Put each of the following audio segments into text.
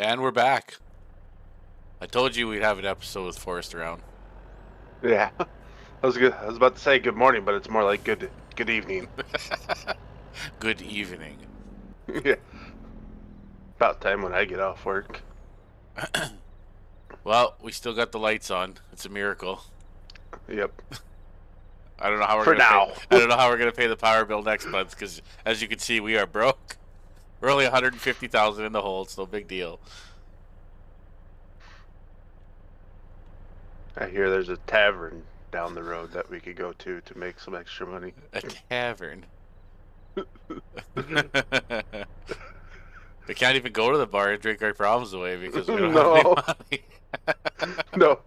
And we're back. I told you we'd have an episode with Forrest around. Yeah, I was good. I was about to say good morning, but it's more like good evening. Good evening. Yeah, about time when I get off work. Well, we still got the lights on. It's a miracle. Yep. I don't know how we're For gonna pay. now. I don't know how we're gonna pay the power bill next month because, as you can see, we are broke. We're only 150,000 in the hole. It's no big deal. I hear there's a tavern down the road that we could go to make some extra money. A tavern. We can't even go to the bar and drink our problems away because we don't have any No, money. no.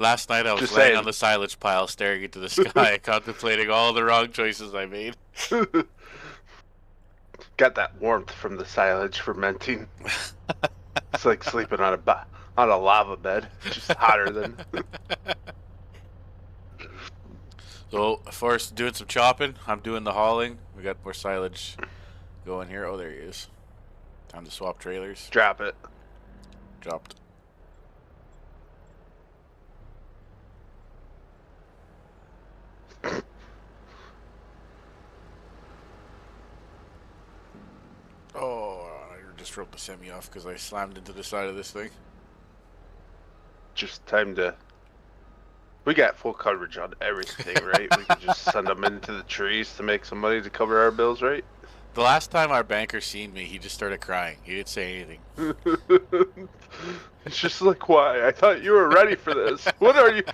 Last night I was Just laying saying. on the silage pile staring into the sky, contemplating all the wrong choices I made. Got that warmth from the silage fermenting. It's like sleeping on a lava bed, just hotter than. So, Forrest doing some chopping. I'm doing the hauling. We got more silage going here. Oh, there he is. Time to swap trailers. Drop it. Dropped. Oh, I just wrote the semi off because I slammed into the side of this thing. Just time to. We got full coverage on everything, right? We could just send them into the trees to make some money to cover our bills, right? The last time our banker seen me, he just started crying. He didn't say anything. It's just like, why? I thought you were ready for this. What are you?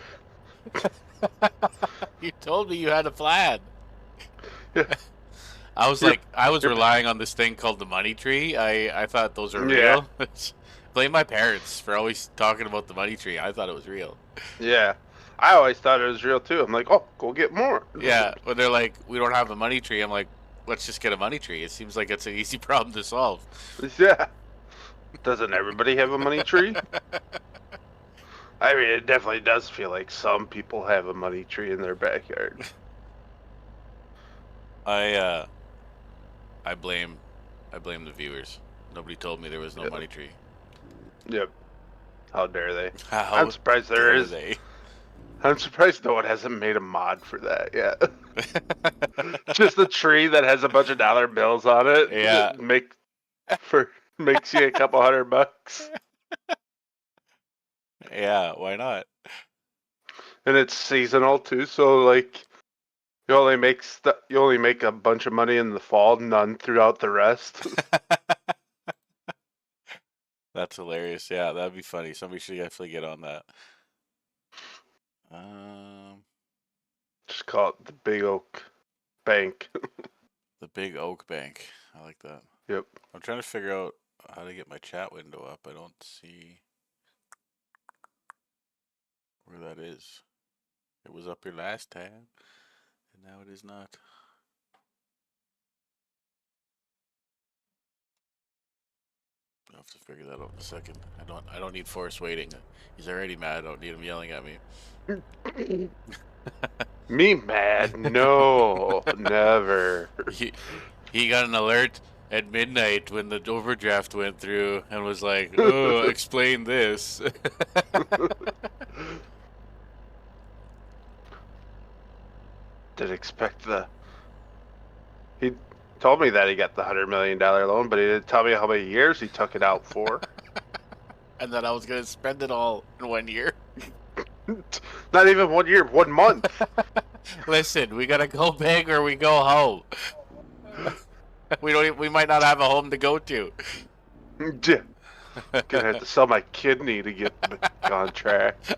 You told me you had a plan. Yeah. I was relying on this thing called the money tree. I thought those are real. Yeah. Blame my parents for always talking about the money tree. I thought it was real. Yeah. I always thought it was real too. I'm like, oh, go get more. Yeah, when they're like, we don't have a money tree, I'm like, let's just get a money tree. It seems like it's an easy problem to solve. Yeah. Doesn't everybody have a money tree? I mean, it definitely does feel like some people have a money tree in their backyard. I blame the viewers. Nobody told me there was no money tree. Yep. How dare they? How I'm surprised there is. they? I'm surprised no one hasn't made a mod for that yet. Just a tree that has a bunch of dollar bills on it. Yeah. Makes you a couple $100. Yeah, why not? And it's seasonal too, so like you only make a bunch of money in the fall, none throughout the rest. That's hilarious. Yeah, that'd be funny. Somebody should definitely get on that. Just call it the Big Oak Bank. The Big Oak Bank. I like that. Yep. I'm trying to figure out how to get my chat window up. I don't see where that is. It was up here last time, and now it is not. I'll have to figure that out in a second. I don't need Forrest waiting. He's already mad. I don't need him yelling at me. Me mad? No, never. He got an alert at midnight when the overdraft went through and was like, "Oh, explain this." Didn't expect He told me that he got the $100 million loan, but he didn't tell me how many years he took it out for. And then I was gonna spend it all in 1 year. Not even 1 year, 1 month. Listen, we gotta go big or we go home. We might not have a home to go to. Yeah. Gonna have to sell my kidney to get the contract.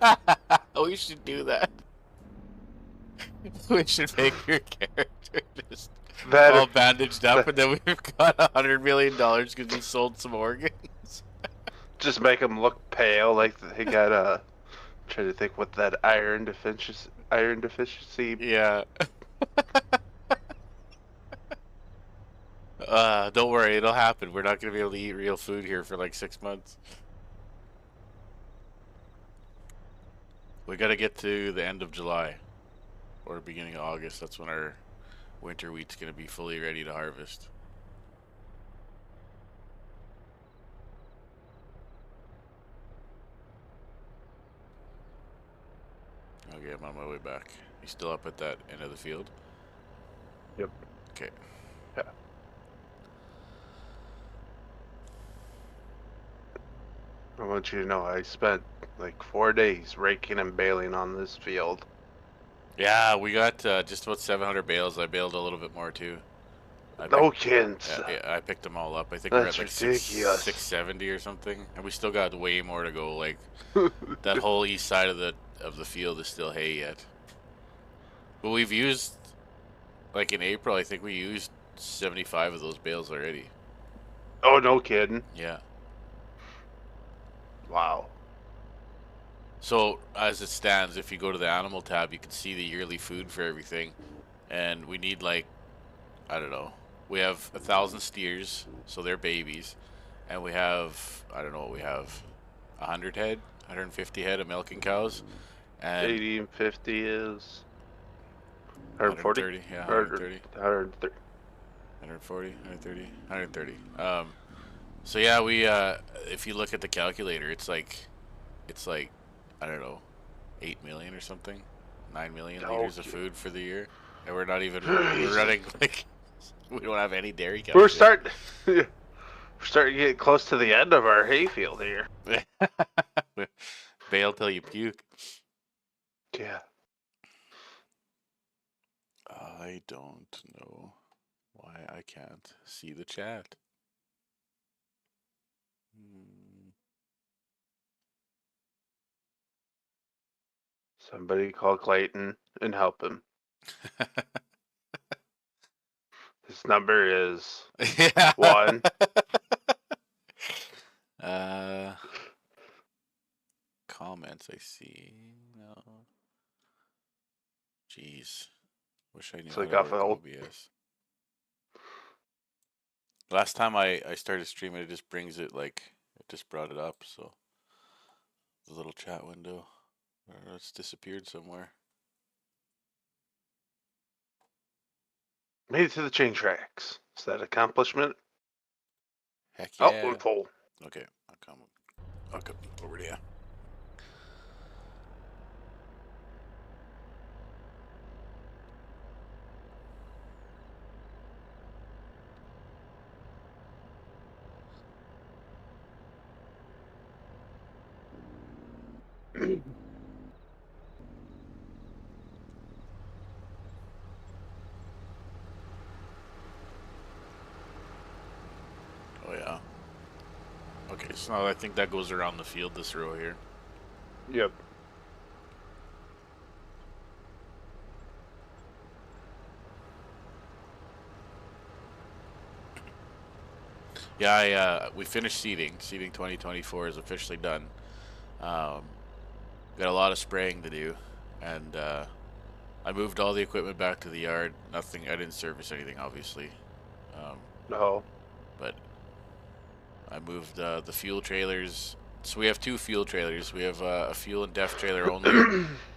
We should do that. We should make your character just all bandaged up, and then we've got $100 million because he sold some organs. Just make him look pale, like he got trying to think what that iron deficiency. Yeah. Don't worry, it'll happen. We're not gonna be able to eat real food here for like 6 months. We gotta get to the end of July or beginning of August. That's when our winter wheat's gonna be fully ready to harvest. Okay, I'm on my way back. You still up at that end of the field? Yep. Okay. Yeah. I want you to know I spent like 4 days raking and baling on this field. Yeah, we got just about 700 bales. I baled a little bit more too. No kidding. I picked them all up. I think we're at That's like ridiculous. 670 or something, and we still got way more to go. Like that whole east side of the field is still hay yet. But we've used, like in April, I think we used 75 of those bales already. Oh, no kidding. Yeah. Wow. So as it stands, if you go to the animal tab, you can see the yearly food for everything, and we need like, I don't know, we have 1,000 steers, so they're babies, and we have, I don't know what we have, 100 head, 150 head of milking cows, and 80 and 50 is 140? 130, yeah, Or 130, 130. 140, 130, 130. So yeah, we if you look at the calculator, it's like I don't know, 8 million or something, 9 million liters of food for the year, and we're running like we don't have any dairy cows. We're starting to get close to the end of our hayfield here. Bail till you puke. Yeah. I don't know why I can't see the chat. Somebody call Clayton and help him. His number is Yeah. 1. Comments I see. No. Jeez. Wish I knew It's how like to off work of OBS. Last time I started streaming, it just brings it like, it just brought it up, so the little chat window. It's disappeared somewhere. Made it to the chain tracks. Is that accomplishment? Heck Oh, yeah. we're full. Okay, I'll come over to you. Oh yeah. Okay, so I think that goes around the field, this row here. Yep. Yeah, we finished seeding. Seeding 2024 is officially done. Got a lot of spraying to do, and I moved all the equipment back to the yard. Nothing. I didn't service anything, obviously. No. But I moved the fuel trailers. So we have 2 fuel trailers. We have a fuel and def trailer only,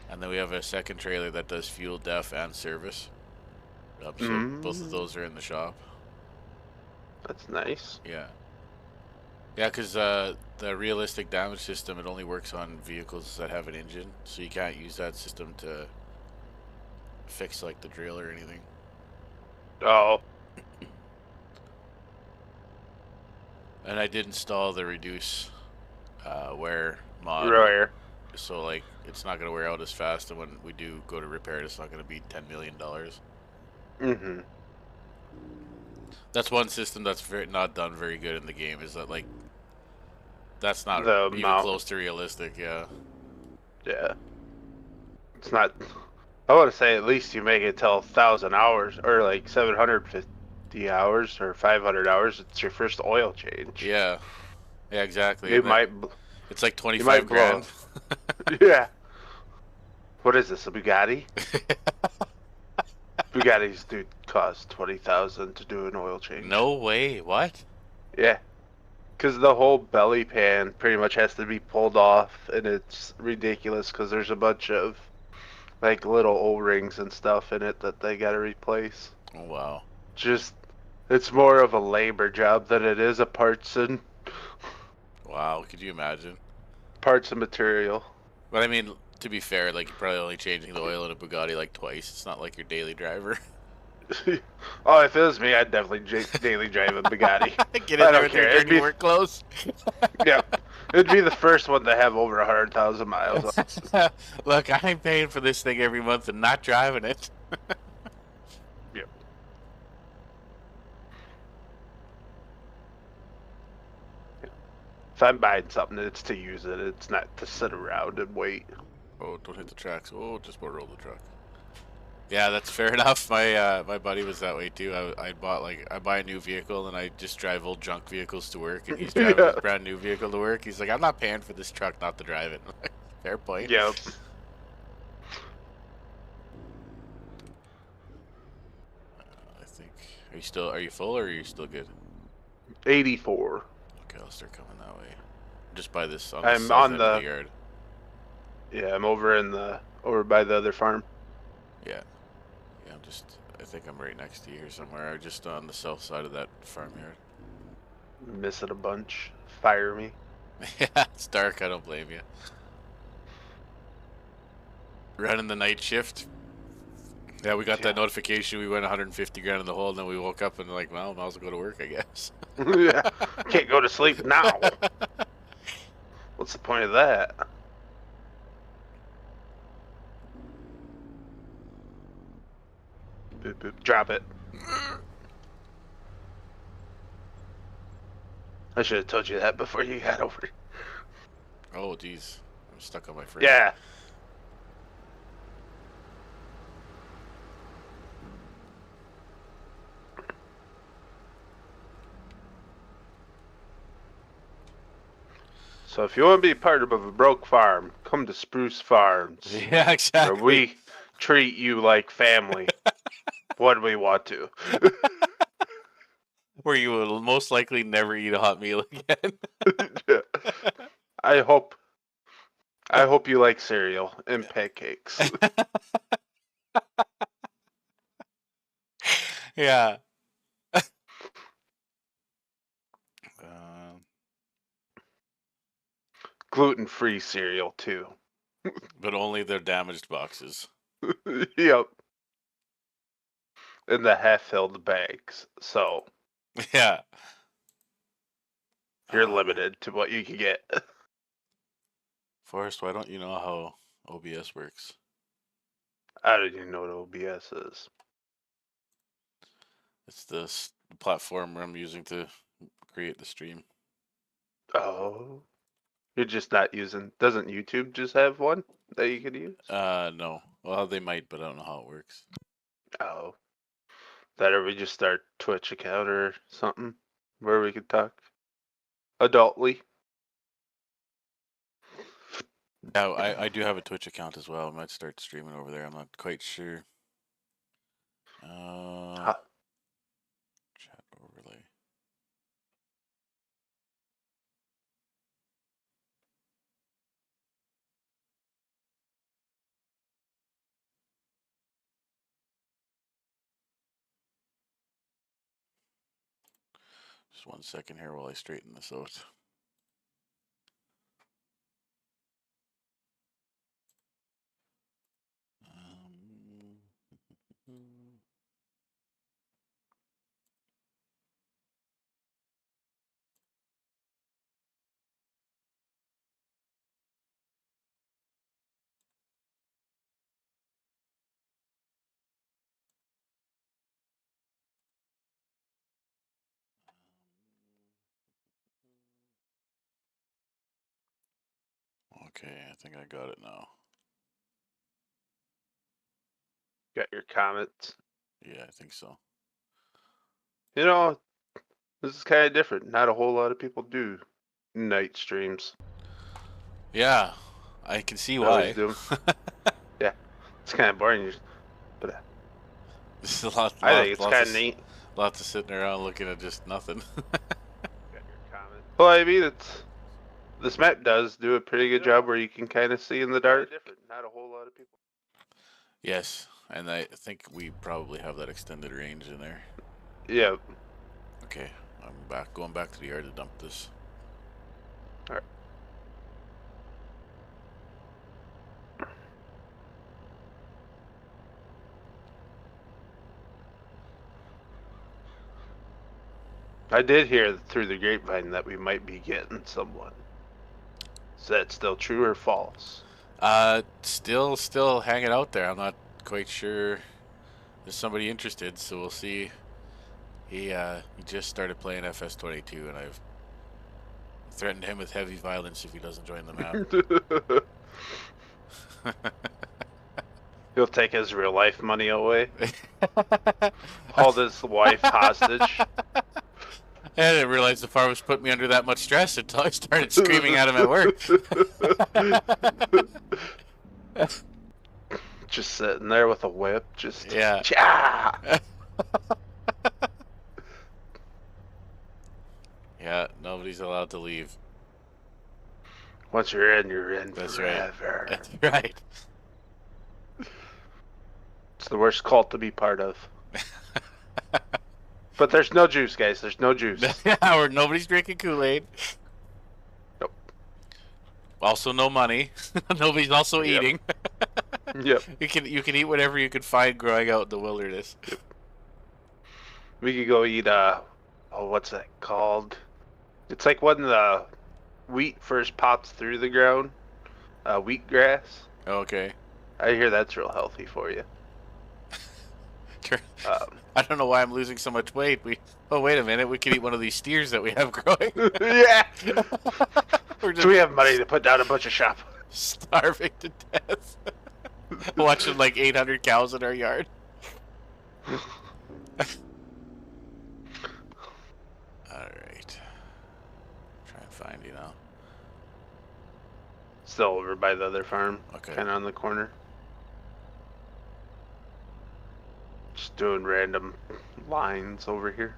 and then we have a second trailer that does fuel, def, and service. So both of those are in the shop. That's nice. Yeah. Yeah, because the realistic damage system, it only works on vehicles that have an engine, so you can't use that system to fix like the drill or anything. Oh. And I did install the reduce wear mod. Right. So like it's not gonna wear out as fast, and when we do go to repair it, it's not gonna be $10 million. Mm-hmm. That's one system that's not done very good in the game. Is that like that's not The even amount. close to realistic? Yeah. Yeah. It's not. I want to say at least you make it till 1,000 hours or like 750 hours or 500 hours. It's your first oil change. Yeah. Yeah, exactly. You might. It's like You 25 might blow. grand. Yeah. What is this? A Bugatti? Bugattis do cost 20,000 to do an oil change. No way. What? Yeah. Because the whole belly pan pretty much has to be pulled off, and it's ridiculous because there's a bunch of like little O-rings and stuff in it that they gotta replace. Oh wow. Just, it's more of a labor job than it is a parts and Wow. Could you imagine? parts and material. But I mean, to be fair, like you're probably only changing the oil in a Bugatti like twice. It's not like your daily driver. Oh, if it was me, I'd definitely daily drive a Bugatti. Get in I there don't with your care. It'd dirty be work clothes. Yep. It'd be the first one to have over 100,000 miles on. Look, I ain't paying for this thing every month and not driving it. Yep. If I'm buying something, it's to use it. It's not to sit around and wait. Oh, don't hit the tracks. Oh, just motor roll the truck. Yeah, that's fair enough. My buddy was that way too. I bought like I buy a new vehicle and I just drive old junk vehicles to work, and he's driving Yeah. his brand new vehicle to work. He's like, I'm not paying for this truck not to drive it. Fair point. Yep. I think. Are you full or are you still good? 84. Okay, I'll start coming that way. Just by this on the I'm south on end of the the. yard. Yeah, I'm over by the other farm. Yeah. Yeah, I think I'm right next to you here somewhere. I'm just on the south side of that farmyard. Miss it a bunch. Fire me. Yeah, it's dark. I don't blame you. Running the night shift. Yeah, we got that notification. We went 150 grand in the hole, and then we woke up and like, well, might as well go to work, I guess. Yeah. Can't go to sleep now. What's the point of that? Boop, boop. Drop it. I should have told you that before you got over. Oh, geez. I'm stuck on my frame. Yeah. So if you want to be part of a broke farm, come to Spruce Farms. Yeah, exactly. Where we treat you like family when we want to. Where you will most likely never eat a hot meal again. Yeah. I hope you like cereal and pancakes. Yeah. Gluten-free cereal too. But only their damaged boxes. Yep. In the half-filled bags. So Yeah. you're limited to what you can get. Forrest, why don't you know how OBS works? I don't even know what OBS is. It's the platform I'm using to create the stream. Oh. You're just not using. Doesn't YouTube just have one that you could use? No. Well, they might, but I don't know how it works. Oh. Better we just start Twitch account or something where we could talk adultly. Yeah, I do have a Twitch account as well. I might start streaming over there. I'm not quite sure. Chat overlay. Just 1 second here while I straighten this out. Okay, I think I got it now. Got your comments. Yeah, I think so. You know, this is kind of different. Not a whole lot of people do night streams. Yeah, I can see I why. always do 'em. Yeah, it's kind of boring. But This is a lot. I think it's kind of neat. Lots of sitting around looking at just nothing. Well, I mean, this map does do a pretty good job where you can kind of see in the dark. Not a whole lot of people. Yes, and I think we probably have that extended range in there. Yeah. Okay, I'm going back to the yard to dump this. All right. I did hear through the grapevine that we might be getting someone. Is that still true or false? Still hanging out there. I'm not quite sure. There's somebody interested, so we'll see. He just started playing FS22, and I've threatened him with heavy violence if he doesn't join the map. He'll take his real life money away. Hold his wife hostage. I didn't realize the farm was putting me under that much stress until I started screaming at him at work. Just sitting there with a whip, just Yeah. Yeah, nobody's allowed to leave. Once you're in That's forever. right. That's right. It's the worst cult to be part of. But there's no juice, guys. There's no juice. Yeah, or nobody's drinking Kool-Aid. Nope. Also, no money. Nobody's also eating. Yep. You can eat whatever you can find growing out in the wilderness. Yep. We could go eat what's that called? It's like when the wheat first pops through the ground. Wheatgrass. Okay. I hear that's real healthy for you. I don't know why I'm losing so much weight. Oh, wait a minute. We could eat one of these steers that we have growing. Yeah. We're just So we have money to put down a bunch of shop. starving to death. Watching like 800 cows in our yard. Alright. Try and find you now. Still over by the other farm. Okay. Kind of on the corner. Just doing random lines over here.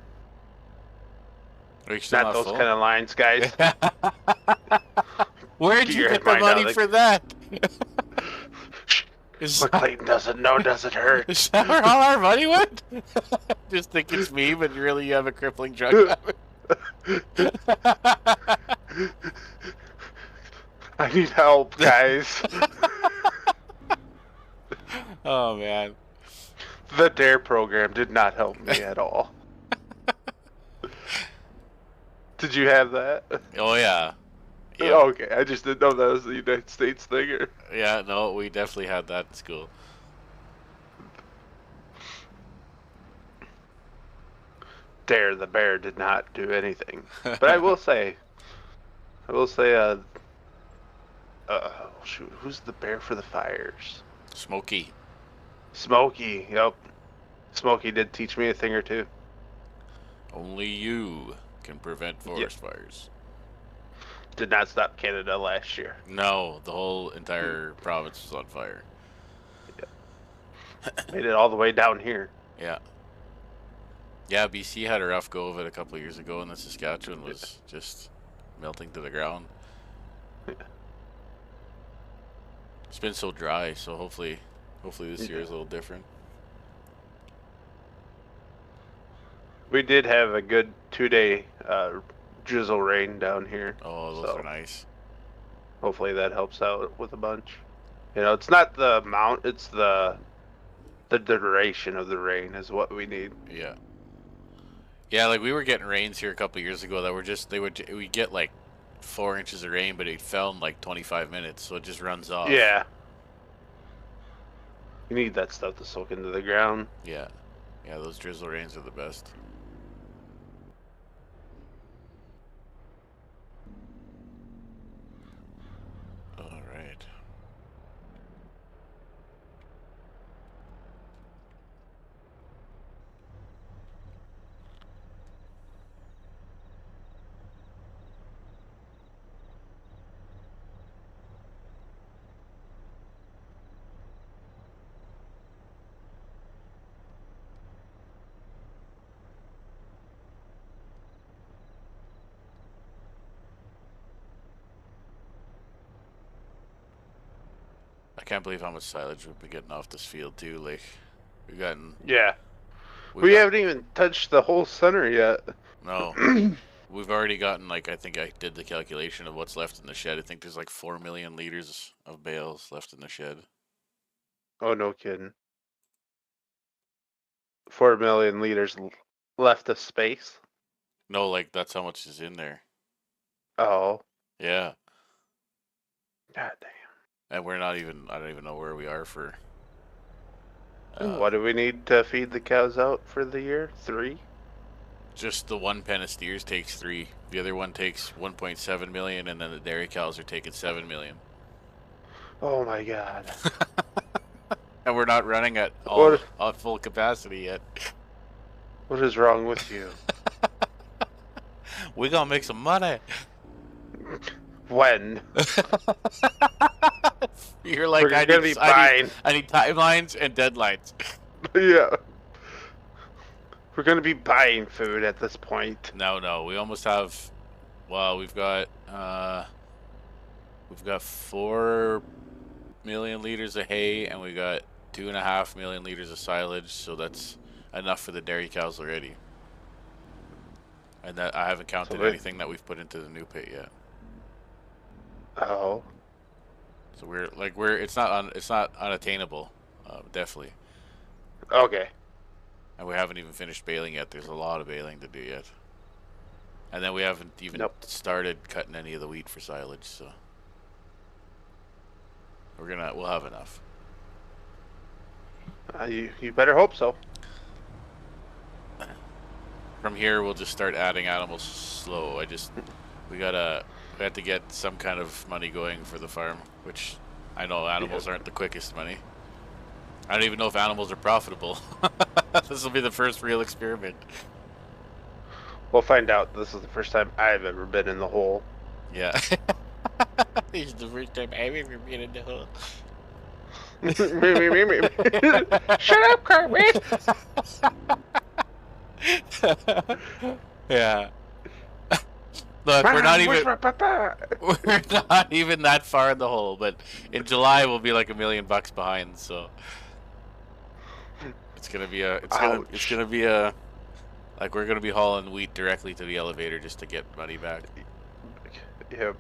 Are you still Not those full? kind of lines, guys. Where'd you get the money for that? What Clayton doesn't know doesn't hurt. Is that where all our money went? Just think it's me, but really you have a crippling drug habit. I need help, guys. Oh, man. The DARE program did not help me at all. Did you have that? Oh, yeah. Yeah. Oh, okay, I just didn't know that was the United States thing. Or... Yeah, no, we definitely had that in school. Dare the bear did not do anything. But I will say, shoot, who's the bear for the fires? Smokey. Smokey, yep. Smokey did teach me a thing or two. Only you can prevent forest fires. Did not stop Canada last year. No, the whole entire province was on fire. Yeah. Made it all the way down here. Yeah. Yeah, BC had a rough go of it a couple of years ago, and then Saskatchewan was just melting to the ground. Yeah. It's been so dry, so hopefully this year is a little different. We did have a good 2-day drizzle rain down here. Oh, those are nice. Hopefully that helps out with a bunch. You know, it's not the amount, it's the duration of the rain is what we need. Yeah. Yeah, like we were getting rains here a couple of years ago that were just we get like 4 inches of rain, but it fell in like 25 minutes, so it just runs off. Yeah. You need that stuff to soak into the ground. Yeah. Yeah, those drizzle rains are the best. All right. I can't believe how much silage we've been getting off this field too. Like we've gotten. Yeah. We haven't even touched the whole center yet. No. We've already gotten, like, I think I did the calculation of what's left in the shed. I think there's like 4 million liters of bales left in the shed. Oh, no kidding. 4 million liters left of space. No, like that's how much is in there. Oh, Yeah, god damn. and we're not even. I don't even know where we are for. What do we need to feed the cows out for the year? 3? Just the one pen of steers takes 3. The other one takes 1.7 million, and then the dairy cows are taking 7 million. Oh my god. And we're not running at all What on full capacity yet. what is wrong with you? We gonna make some money. When? You're like, We're gonna be buying. I need timelines and deadlines. Yeah. We're gonna be buying food at this point. No, we almost have. Well, we've got 4 million liters of hay, and we got 2.5 million liters of silage. So that's enough for the dairy cows already. And that I haven't counted anything that we've put into the new pit yet. Oh. So it's not unattainable, definitely. Okay. And we haven't even finished baling yet. There's a lot of baling to do yet. And then we haven't even started cutting any of the wheat for silage, so we'll have enough. You better hope so. From here, we'll just start adding animals slow. We have to get some kind of money going for the farm, which I know animals aren't the quickest money. I don't even know if animals are profitable. This will be the first real experiment. We'll find out. This is the first time I've ever been in the hole. Yeah. This is the first time I've ever been in the hole. Shut up, Kermit! Yeah. Look, we're not even that far in the hole, but in July we'll be like $1 million behind, so it's gonna be like we're gonna be hauling wheat directly to the elevator just to get money back. Yeah.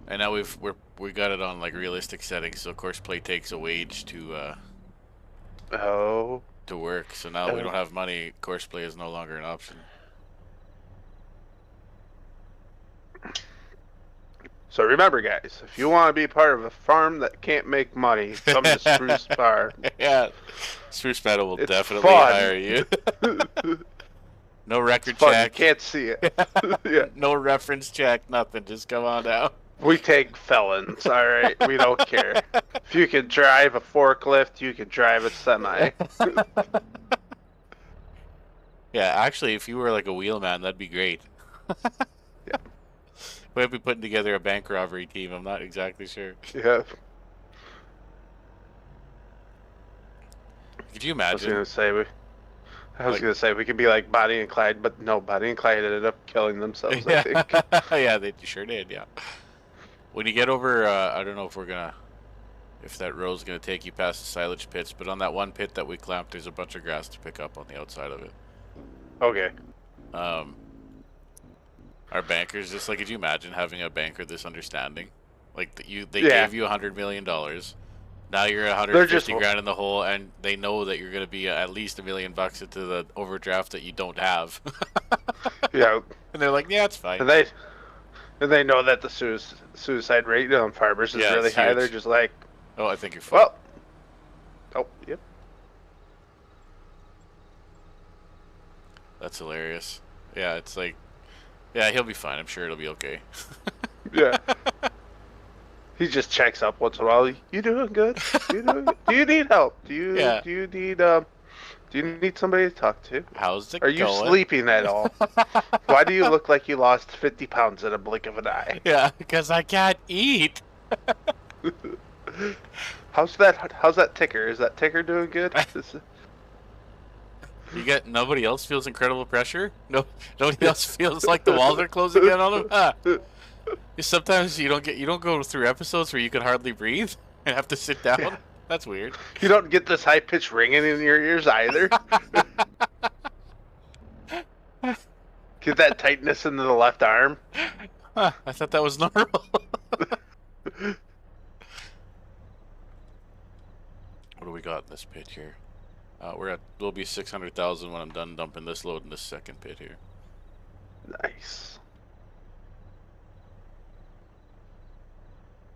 And now we got it on like realistic settings, so course play takes a wage to work. So now we don't have money. Course play is no longer an option. So remember, guys, if you want to be part of a farm that can't make money, come to Spruce Farm. Yeah, Spruce Meadow will definitely fun. hire you. No record You check. can't see it. Yeah. No reference check. Nothing. Just come on down. We take felons, all right? We don't care. If you can drive a forklift, you can drive a semi. Yeah, actually, if you were like a wheelman, that'd be great. Yeah. We might be putting together a bank robbery team. I'm not exactly sure. Yeah. Could you imagine? I was gonna say we could be like Bonnie and Clyde, but no, Bonnie and Clyde ended up killing themselves. Yeah. I think. Yeah, they sure did. Yeah. When you get over, I don't know if that road's gonna take you past the silage pits, but on that one pit that we clamped, there's a bunch of grass to pick up on the outside of it. Okay. Our bankers, just like, could you imagine having a banker this understanding? Like they Yeah. gave you $100 million. Now you're 150 grand in the hole, and they know that you're gonna be at least $1 million into the overdraft that you don't have. Yeah. And they're like, yeah, it's fine. And they know that the suicide rate on farmers is really high. They're just like, oh, I think you're fine. well, oh, yep. That's hilarious. Yeah, it's like, yeah, he'll be fine. I'm sure it'll be okay. Yeah. He just checks up once in a while. You doing good? You doing good? Do you need help? Do you need somebody to talk to? How's it going? Are you sleeping at all? Why do you look like you lost 50 pounds in a blink of an eye? Yeah, because I can't eat. How's that ticker? Is that ticker doing good? Nobody else feels incredible pressure? Nobody else feels like the walls are closing in on them? Huh. Sometimes you don't go through episodes where you can hardly breathe and have to sit down. Yeah. That's weird. You don't get this high pitched ringing in your ears either. Get that tightness into the left arm. Huh, I thought that was normal. What do we got in this pit here? We'll be 600,000 when I'm done dumping this load in this second pit here. Nice.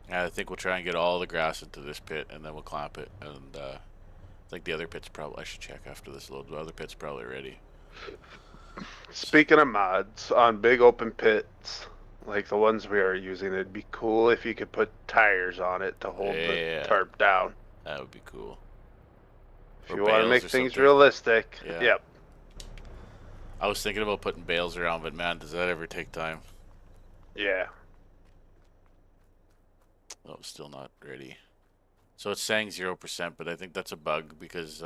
Yeah, I think we'll try and get all the grass into this pit, and then we'll clamp it. And I think the other pit's probably. I should check after this load. The other pit's probably ready. Speaking of mods, on big open pits, like the ones we are using, it'd be cool if you could put tires on it to hold the Yeah, tarp down. that would be cool. If Or you want to bales make or things something. realistic, Yeah. yep. I was thinking about putting bales around, but man, does that ever take time? Yeah. Oh, still not ready. So it's saying 0%, but I think that's a bug because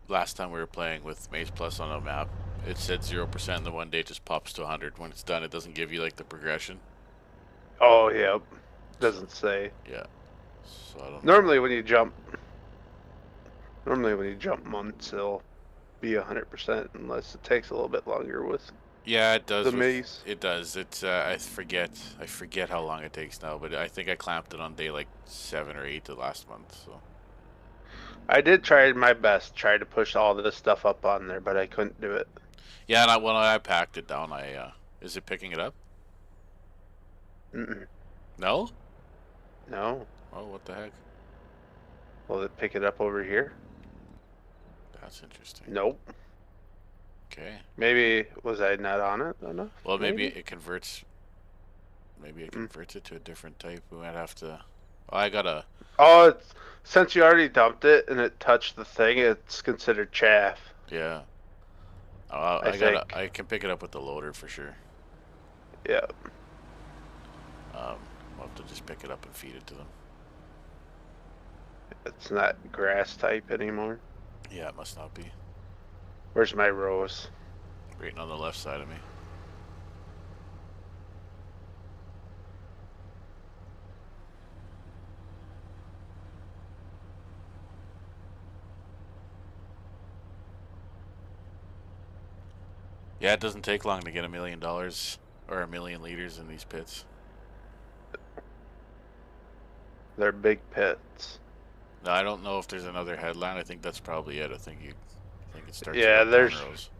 last time we were playing with Maze Plus on a map, it said 0%, and the one day it just pops to 100. When it's done, it doesn't give you like the progression. Oh, yep. Doesn't say. Yeah. So I don't know. Normally when you jump months, it'll be 100% unless it takes a little bit longer with Yeah, it does. the maze. It does. It's I forget how long it takes now, but I think I clamped it on day like 7 or 8 of last month. So I did try my best, try to push all this stuff up on there, but I couldn't do it. yeah, and when I packed it down, is it picking it up? Mm-mm. No. No. Oh, what the heck? Will it pick it up over here? That's interesting. Nope. Okay. Maybe was I not on it enough? Well, maybe it converts. Maybe it converts it to a different type. We might have to. Oh, I gotta. Oh, since you already dumped it and it touched the thing, it's considered chaff. Yeah. I think. I can pick it up with the loader for sure. Yeah. I'll have to just pick it up and feed it to them. It's not grass type anymore. Yeah, it must not be. Where's my rose? Right on the left side of me. Yeah, it doesn't take long to get $1 million or 1,000,000 liters in these pits. They're big pits. No, I don't know if there's another headland. I think that's probably it. I think it starts Yeah, at Penrose.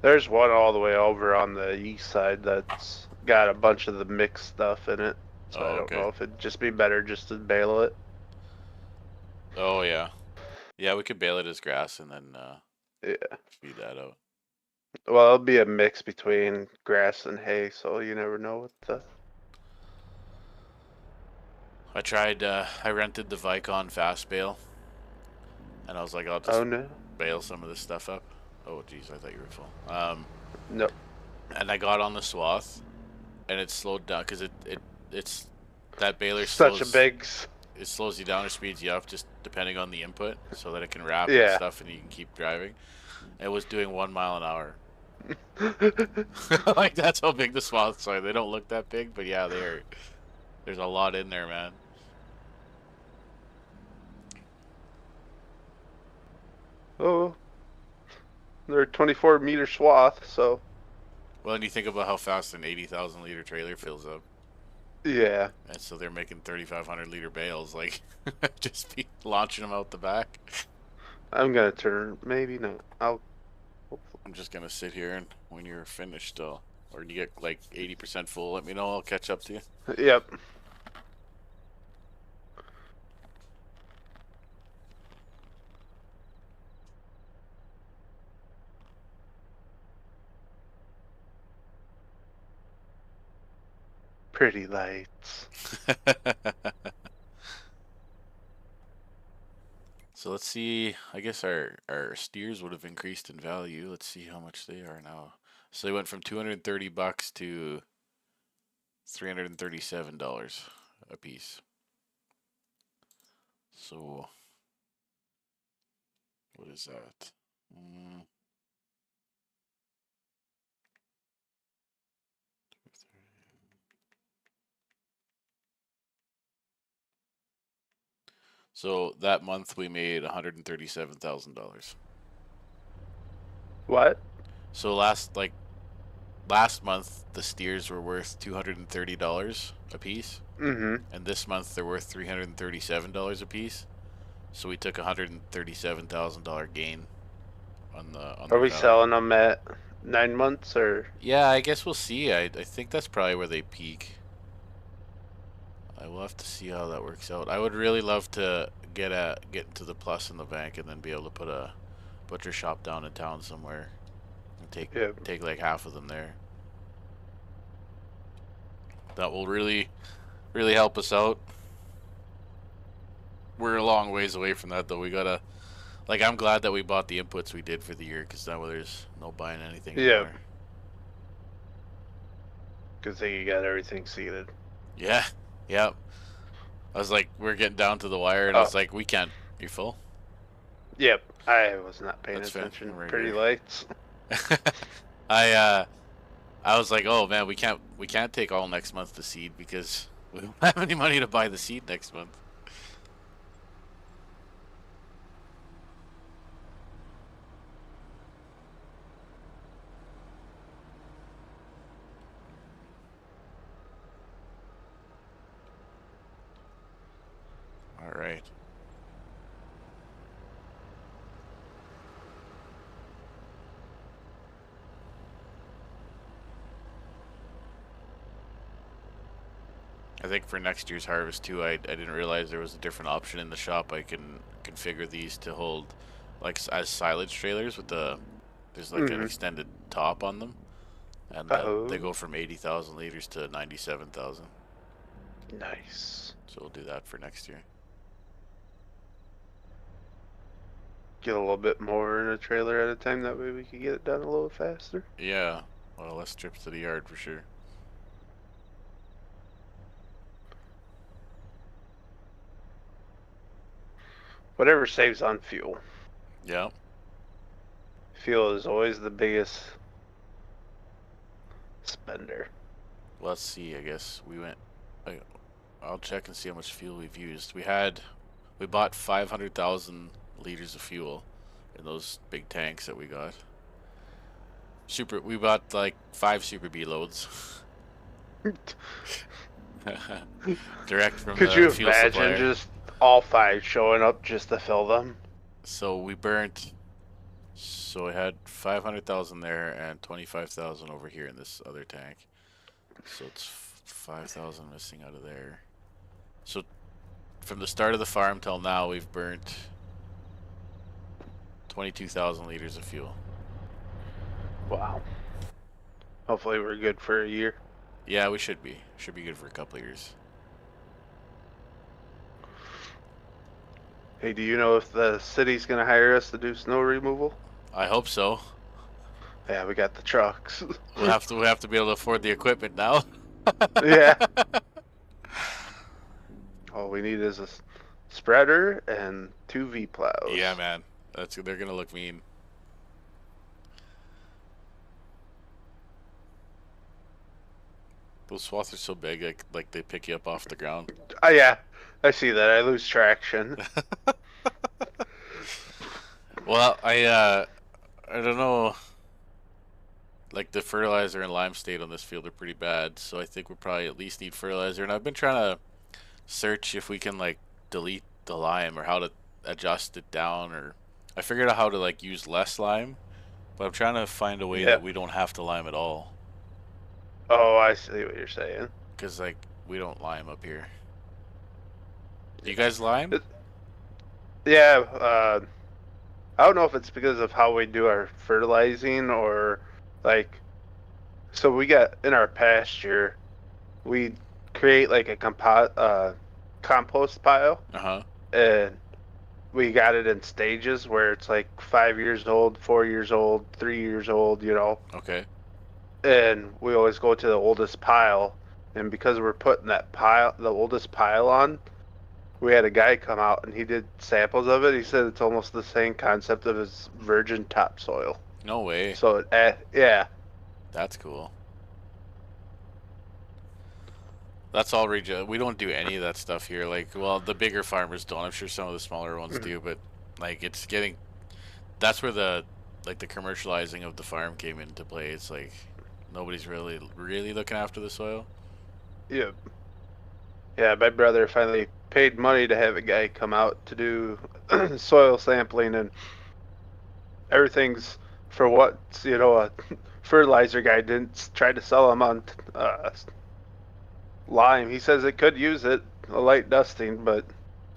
there's one all the way over on the east side that's got a bunch of the mixed stuff in it. So I don't know if it'd just be better just to bale it. Oh yeah, yeah. We could bale it as grass and then Yeah. feed that out. Well, it'll be a mix between grass and hay, so you never know what the. I tried. I rented the Vicon fast bale, and I was like, I'll just bale some of this stuff up. Oh geez, I thought you were full. No. And I got on the swath, and it slowed down because it's that baler Such a big. It slows you down or speeds you up just depending on the input, so that it can wrap Yeah. and stuff, and you can keep driving. It was doing 1 mile an hour. Like that's how big the swaths are. They don't look that big, but yeah, they're. There's a lot in there, man. Oh, they're 24-meter swath, so. Well, and you think about how fast an 80,000 liter trailer fills up. Yeah. And so they're making 3,500 liter bales, like just be launching them out the back. I'm gonna turn. Maybe not. I'm just gonna sit here and when you're finished, or you get like 80% full, let me know. I'll catch up to you. Yep. Pretty lights. So let's see. I guess our steers would have increased in value. Let's see how much they are now. So they went from $230 to $337 a piece. So what is that? So that month we made $137,000. What? So last month the steers were worth $230 a piece. Mm-hmm. And this month they're worth $337 a piece. So we took $137,000 gain on Are their we value. selling them at 9 months or? Yeah, I guess we'll see. I think that's probably where they peak. I will have to see how that works out. I would really love to get into the plus in the bank and then be able to put a butcher shop down in town somewhere and Yeah. take like half of them there. That will really help us out. We're a long ways away from that though. We gotta like I'm glad that we bought the inputs we did for the year because now there's no buying anything Yeah. anymore. Good thing you got everything seated. Yeah, yeah. I was like, we're getting down to the wire, and I Oh, was like, we can't. You full? yep. I was not paying That's fine. attention. Right Pretty here. lights. I uh I was like, oh man, we can't take all next month to seed because we don't have any money to buy the seed next month. All right. I think for next year's harvest too, I didn't realize there was a different option in the shop. I can configure these to hold like as silage trailers with there's like an Mm-hmm. extended top on them, and they Oh, go from 80,000 liters to 97,000. nice. So we'll do that for next year. Get a little bit more in a trailer at a time. That way we could get it done a little faster. Yeah, well, less trips to the yard for sure. Whatever saves on fuel. Yeah. Fuel is always the biggest spender. Let's see. I guess we went. I'll check and see how much fuel we've used. We bought 500,000 liters of fuel in those big tanks that we got. We bought like 5 Super B loads direct from Could the you fuel imagine supplier. just all five showing up just to fill them? So we burnt. So I had 500,000 there and 25,000 over here in this other tank. So it's 5,000 missing out of there. So from the start of the farm till now, we've burnt 22,000 liters of fuel. Wow. Hopefully we're good for a year. Yeah, we should be. Should be good for a couple of years. Hey, do you know if the city's gonna hire us to do snow removal? I hope so. Yeah, we got the trucks. We'll have to be able to afford the equipment now. Yeah. All we need is a spreader and 2 V plows. Yeah, man. They're gonna look mean. Those swaths are so big, like they pick you up off the ground. Oh yeah, I see that. I lose traction. Well, I don't know. Like the fertilizer and lime state on this field are pretty bad, so I think we probably at least need fertilizer. And I've been trying to search if we can like delete the lime or how to adjust it down, or I figured out how to like use less lime, but I'm trying to find a way Yeah. that we don't have to lime at all, Oh, I see what you're saying. because like we don't lime up here. Do you guys lime? Yeah, I don't know if it's because of how we do our fertilizing or like, so we got in our pasture, we create like a compost pile, Uh-huh. and we got it in stages where it's like 5 years old, 4 years old, 3 years old, Okay. and we always go to the oldest pile. And because we're putting the oldest pile on, we had a guy come out and he did samples of it. He said it's almost the same concept of his virgin topsoil. No way. So yeah, That's cool. That's all region. We don't do any of that stuff here. Like, well, the bigger farmers don't. I'm sure some of the smaller ones Mhm. do, but like it's getting that's where the commercializing of the farm came into play. It's like nobody's really looking after the soil. Yeah, yeah. My brother finally paid money to have a guy come out to do soil sampling, and everything's for what, a fertilizer guy didn't try to sell him on lime. He says it could use it, a light dusting, but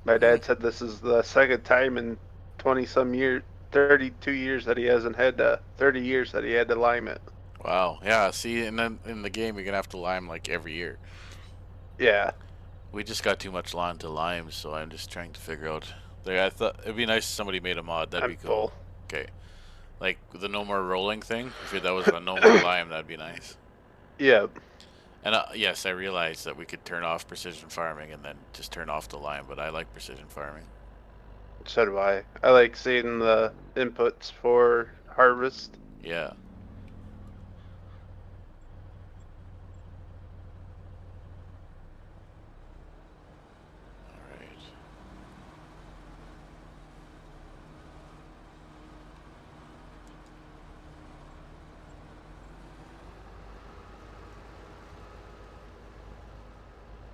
my Hmm. dad said this is the second time in 20 some years, 32 years that he hasn't had to, 30 years that he had to lime it. Wow. Yeah. See, and then in the game, you're gonna have to lime like every year. Yeah, We just got too much lawn to lime, so I'm just trying to figure out. Like, I thought it'd be nice if somebody made a mod. That'd I'm be cool. full. Okay. Like the no more rolling thing. If that was a no more lime, that'd be nice. Yeah, And yes, I realized that we could turn off precision farming and then just turn off the lime, but I like precision farming. so do I. I like seeing the inputs for harvest. Yeah. All right.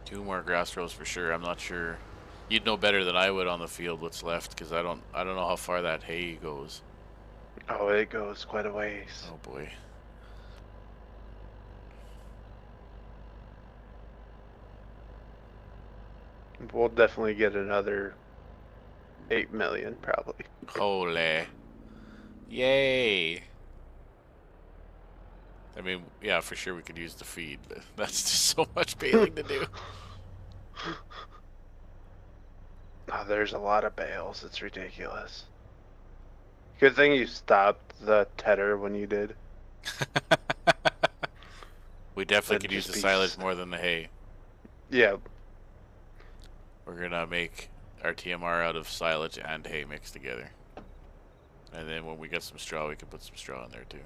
Two more grass rows for sure. I'm not sure. You'd know better than I would on the field what's left because I don't know how far that hay goes. Oh, it goes quite a ways. Oh boy. We'll definitely get another 8 million probably. Holy. Yay. I mean, yeah, for sure we could use the feed, but that's just so much baling to do. Oh, there's a lot of bales. It's ridiculous. Good thing you stopped the tedder when you did. We definitely That'd could use just the be. silage more than the hay. Yeah, We're gonna make our TMR out of silage and hay mixed together. And then when we get some straw, we can put some straw in there too.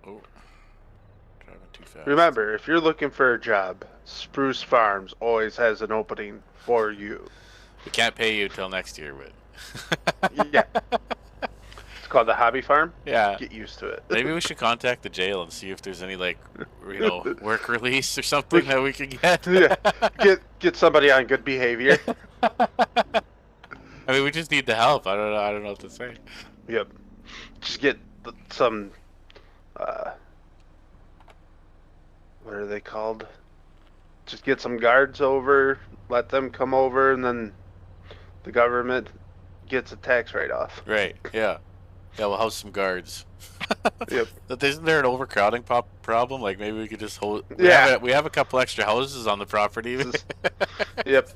Oh, driving too fast. remember, if you're looking for a job, Spruce Farms always has an opening for you. We can't pay you till next year, Yeah, but it's called the Hobby Farm. yeah, Get used to maybe we should contact the jail and see if there's any like, it. work release or something that we can get. Yeah, get somebody on good behavior. I mean, we just need the help. I don't know what to say. Yep, just get some. What are they called? Just get some guards over, let them come over, and then the government gets a tax write-off. Right? Yeah. Yeah. We'll have some guards. Yep. But isn't there an overcrowding problem? Like maybe we could just hold. Yeah. We have a couple extra houses on the property. Just, yep.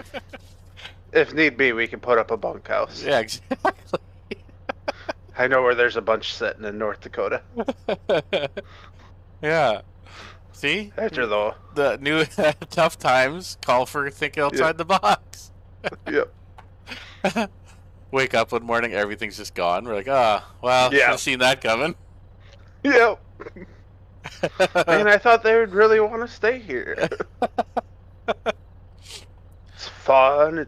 If need be, we can put up a bunkhouse. Yeah, exactly. I know where there's a bunch sitting in North Dakota. Yeah. See? After though. The new tough times call for thinking Yep. outside the box. Yep. Wake up one morning, everything's just gone. We're like, ah, well, should Yeah. have seen that coming. Yep. Man, I thought they would really want to stay here. It's fun.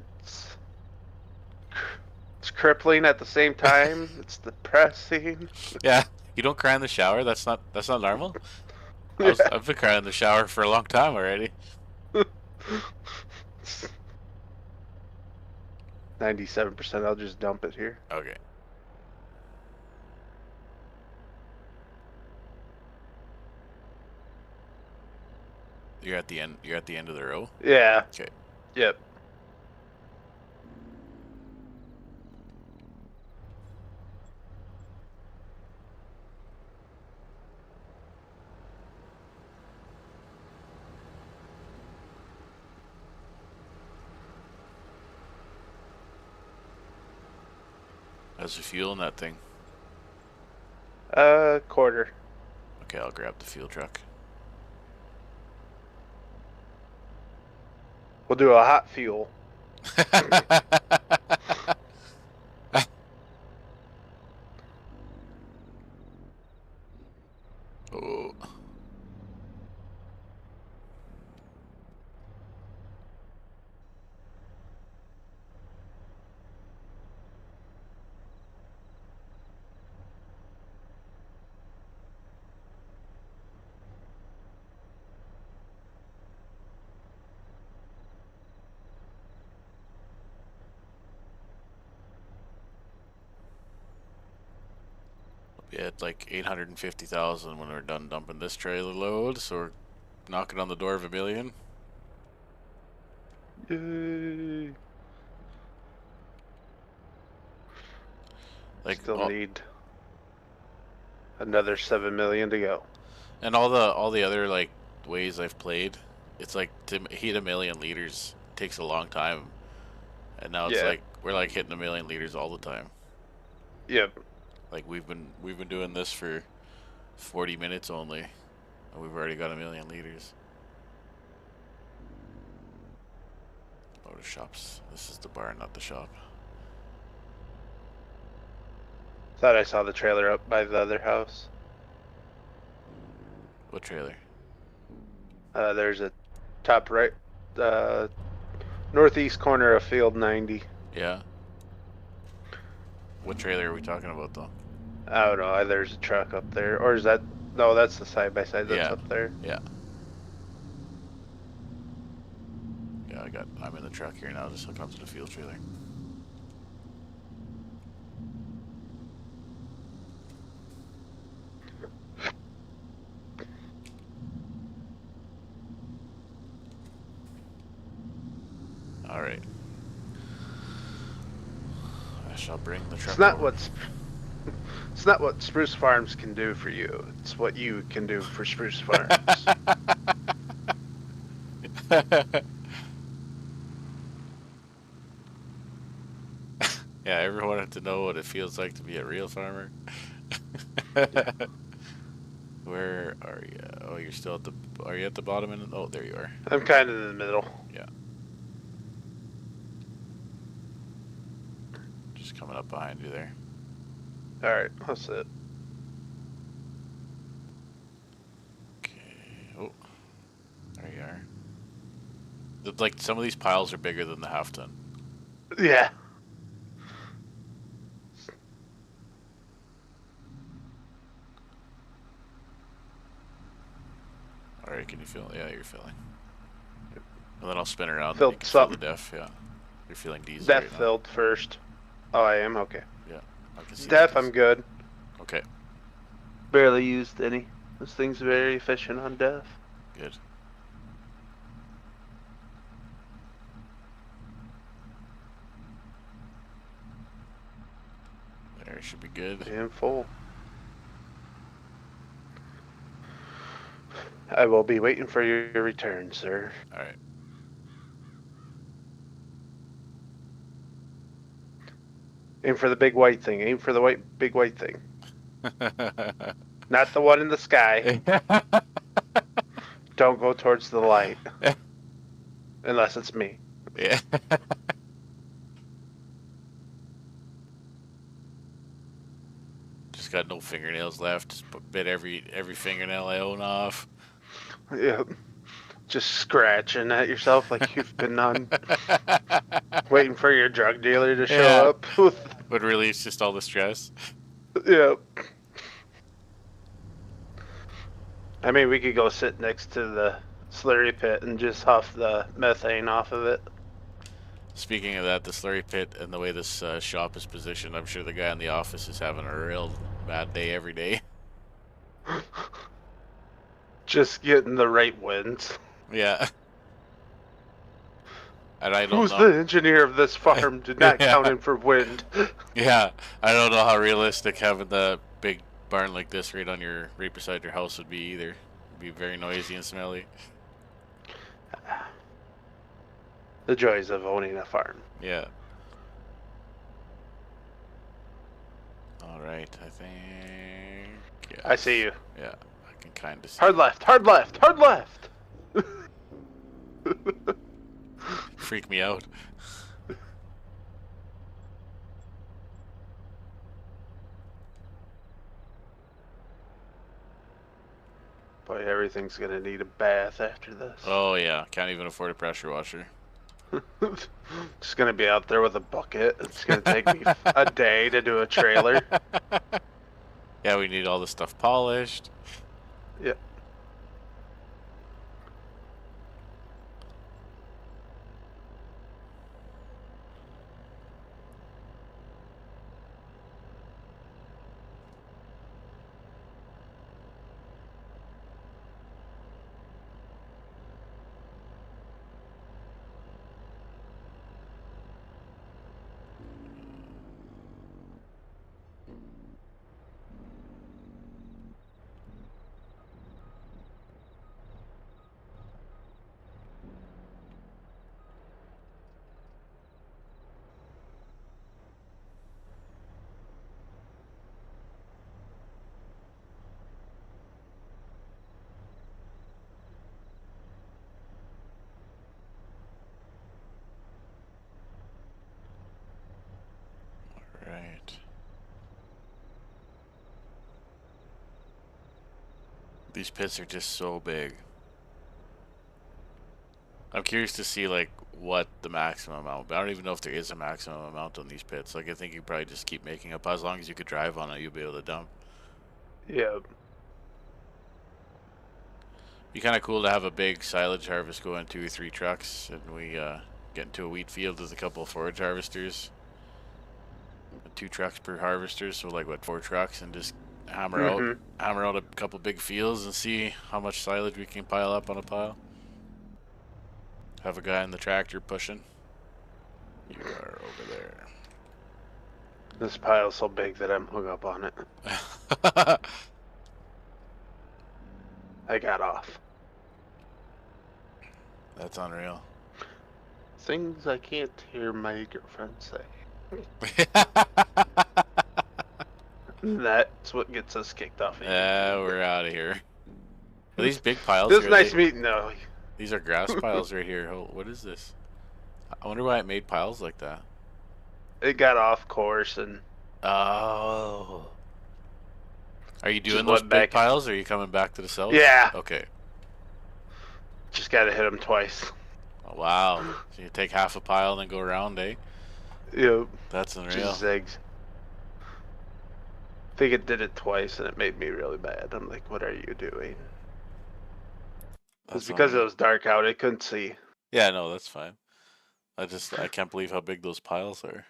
It's crippling at the same time. It's depressing. Yeah. You don't cry in the shower? That's not normal? Yeah. I've been crying in the shower for a long time already. 97%. I'll just dump it here. Okay. You're at the end. You're at the end of the row. Yeah. Okay. Yep. How's the fuel in that thing? Quarter. Okay, I'll grab the fuel truck. We'll do a hot fuel. Oh. at like 850,000 when we're done dumping this trailer load. So we're knocking on the door of 1 million. Yay. Like, Still need another 7 million to go. and all the other like ways I've played, it's like to heat 1 million liters takes a long time, and now it's Yeah. like we're like hitting 1 million liters all the time. Yep. Like we've been doing this for 40 minutes only, and we've already got 1 million liters. Oh, the shops. This is the barn, not the shop. Thought I saw the trailer up by the other house. What trailer? There's a top right, northeast corner of field 90. Yeah. What trailer are we talking about though? I don't know. There's a truck up there, or is that? No, that's the side by side that's Yeah. up there. Yeah. Yeah, I'm in the truck here now, just hooking up to the field trailer. Alright. I shall bring the truck It's not over. it's not what Spruce Farms can do for you. It's what you can do for Spruce Farms. Yeah, everyone wanted to know what it feels like to be a real farmer. Yeah. Where are you? Oh, you're still at the. Are you at the bottom? Oh, there you are. I'm kind of in the middle. Yeah. Just coming up behind you there. All right, that's it. Okay. Oh, there you are. Like some of these piles are bigger than the half ton. Yeah. All right, can you feel? Yeah, you're feeling. And then I'll spin around. And you Filled can feel the something. def. Yeah, you're feeling diesel Def right now. filled first. Oh, I am? Okay. Yeah, I can see Def, the I'm diesel. good. Okay, Barely used any. This thing's very efficient on def. good. There should be good. And full. I will be waiting for your return, sir. All right. Aim for the big white thing. Aim for the big white thing. Not the one in the sky. Don't go towards the light. Unless it's me. Yeah. Just got no fingernails left. Just bit every fingernail I own off. Yeah. Just scratching at yourself like you've been on. Waiting for your drug dealer to show Yeah. up with. But really, it's just all the stress. Yeah. I mean, we could go sit next to the slurry pit and just huff the methane off of it. Speaking of that, the slurry pit and the way this shop is positioned, I'm sure the guy in the office is having a real bad day every day. Just getting the right winds. Yeah. And I don't Who's know. the engineer of this farm? Did not Yeah. count in for wind. Yeah, I don't know how realistic having the big barn like this right beside your house would be either. It'd be very noisy and smelly. The joys of owning a farm. Yeah. All right, I think. Yes. I see you. Yeah, I can kind of see. Hard left, hard left, hard left! Freak me out. Boy, everything's gonna need a bath after this. Oh yeah, can't even afford a pressure washer. Just gonna be out there with a bucket. It's gonna take me a day to do a trailer. Yeah, we need all this stuff polished. Yeah. These pits are just so big. I'm curious to see like what the maximum amount, but I don't even know if there is a maximum amount on these pits. Like I think you probably just keep making up as long as you could drive on it, you'll be able to dump. Yeah. Be kind of cool to have a big silage harvest go in 2 or 3 trucks, and we get into a wheat field with a couple of forage harvesters, 2 trucks per harvester, so like what 4 trucks, and just Mm-hmm. hammer out a couple big fields and see how much silage we can pile up on a pile. Have a guy in the tractor pushing. You are over there. This pile's so big that I'm hung up on it. I got off. That's unreal. Things I can't hear my girlfriend say. That's what gets us kicked off of YouTube. We're out of here. Are these big piles It was here? nice meeting though. These are grass piles right here. Oh, what is this? I wonder why it made piles like that. It got off course and Oh. Are you doing just those went big back. piles, or are you coming back to the south? Yeah. Okay. Just gotta hit them twice. Oh, wow. So you take half a pile and then go around, eh? Yep. That's unreal. Just zigs. I think it did it twice and it made me really mad. I'm like, what are you doing? It's because it was dark out, I couldn't see. Yeah, no, that's fine. I can't believe how big those piles are.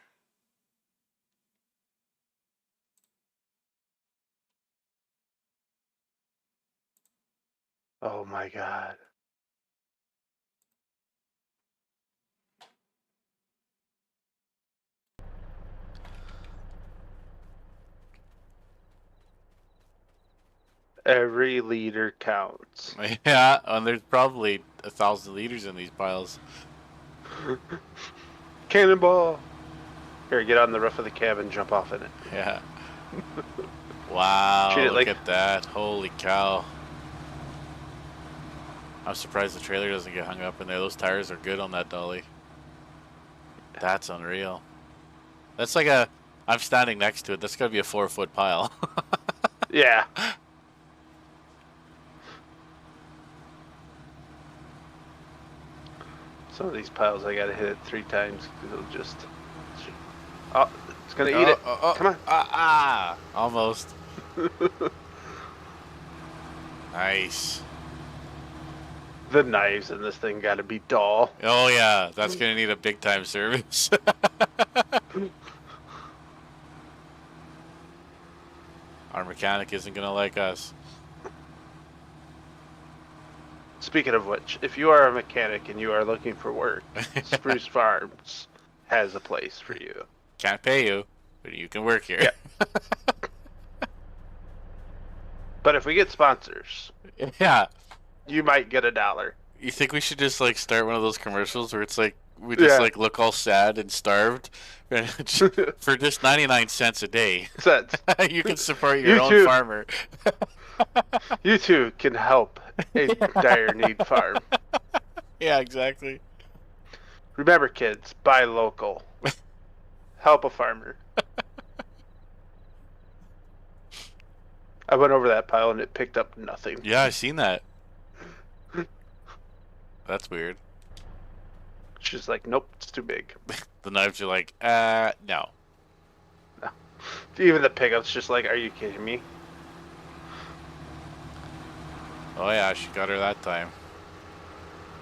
Oh my god. Every liter counts. Yeah, and there's probably 1,000 liters in these piles. Cannonball! Here, get on the roof of the cabin, jump off in it. Yeah. Wow, Treat it look like... at that. Holy cow. I'm surprised the trailer doesn't get hung up in there. Those tires are good on that dolly. That's unreal. That's like a... I'm standing next to it. That's gotta be a 4-foot pile. Yeah. Some of these piles I gotta hit it 3 times because it'll just... Oh, it's gonna eat it. Come on. Almost. Nice. The knives in this thing gotta be dull. Oh yeah, that's gonna need a big time service. Our mechanic isn't gonna like us. Speaking of which, if you are a mechanic and you are looking for work, Spruce Farms has a place for you. Can't pay you, but you can work here. Yeah. But if we get sponsors, Yeah. you might get $1. You think we should just like start one of those commercials where it's like we just like look all sad and starved for just 99 cents a day. You can support your own farmer. You too can help a dire need farm. Yeah, exactly. Remember, kids, buy local. Help a farmer. I went over that pile and it picked up nothing. Yeah, I seen that. That's weird. She's like, nope, it's too big. The knives are like, no. No. Even the pickup's just like, are you kidding me? Oh yeah, she got her that time.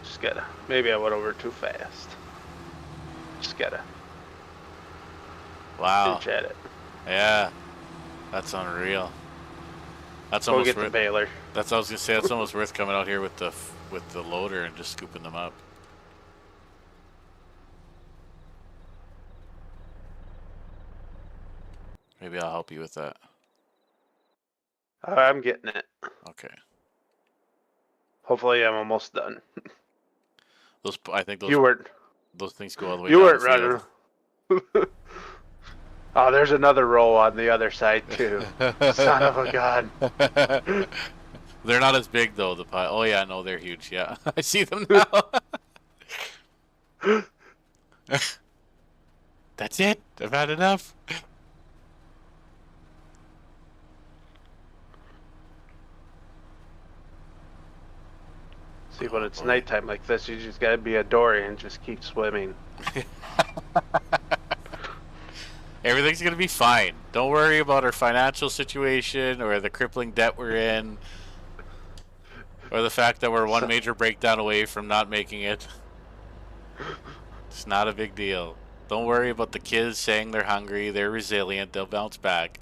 Just gotta. Maybe I went over too fast. Just gotta. Wow. Pinch at it. Yeah. That's unreal. That's We'll almost get the worth. baler. That's what I was gonna say. That's almost worth coming out here with the loader and just scooping them up. Maybe I'll help you with that. I'm getting it. Okay. Hopefully, I'm almost done. I think You weren't. those things go all the way You down weren't the running. Oh, there's another row on the other side too. Son of a gun. They're not as big though. The pile. Oh yeah, no, they're huge. Yeah, I see them now. That's it. I've had enough. See, when Oh it's boy. nighttime like this, you just gotta be a dory and just keep swimming. Everything's gonna be fine. Don't worry about our financial situation or the crippling debt we're in or the fact that we're one So, major breakdown away from not making it. It's not a big deal. Don't worry about the kids saying they're hungry. They're resilient. They'll bounce back.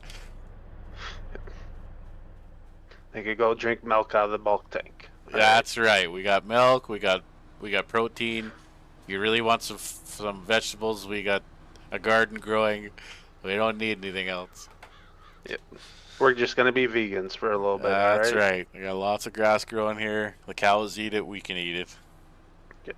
they could go drink milk out of the bulk tank. All right. That's right. We got milk. We got protein. If you really want some vegetables, we got a garden growing. We don't need anything else. Yep. We're just gonna be vegans for a little bit. All That's right. right. We got lots of grass growing here. The cows eat it. We can eat it. Yep.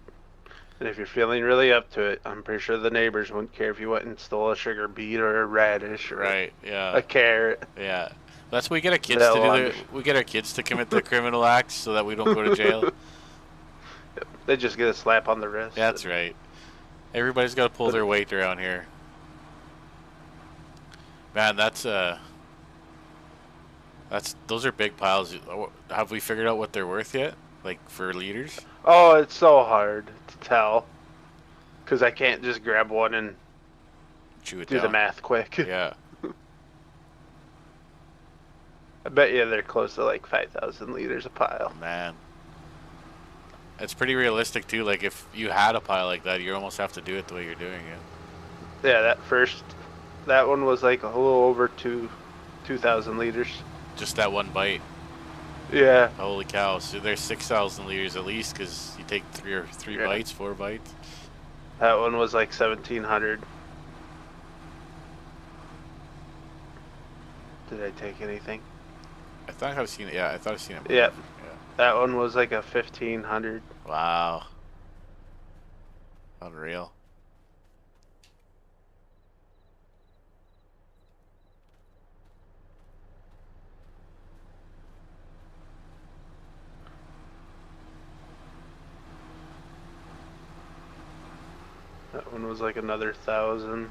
And if you're feeling really up to it, I'm pretty sure the neighbors wouldn't care if you went and stole a sugar beet or a radish or Right. Yeah. a carrot. Yeah. That's what we get our kids to They'll do. under. We get our kids to commit the criminal acts so that we don't go to jail. Yep. They just get a slap on the wrist. That's right. Everybody's got to pull But their weight around here. Man, those are big piles. Have we figured out what they're worth yet? Like for liters? oh, it's so hard to tell because I can't just grab one and Chew it do the down. math quick. Yeah. I bet you they're close to like 5,000 liters a pile. Man. It's pretty realistic too. Like if you had a pile like that, you almost have to do it the way you're doing it. Yeah, that one was like a little over 2,000 liters. Just that one bite. Yeah. Holy cow! So there's 6,000 liters at least, because you take three Yeah. bites, 4 bites. That one was like 1,700. Did I take anything? I thought I've seen it. Yeah, I thought I've seen it. Yeah. Yeah. That one was like a 1,500. Wow. Unreal. That one was like another 1,000.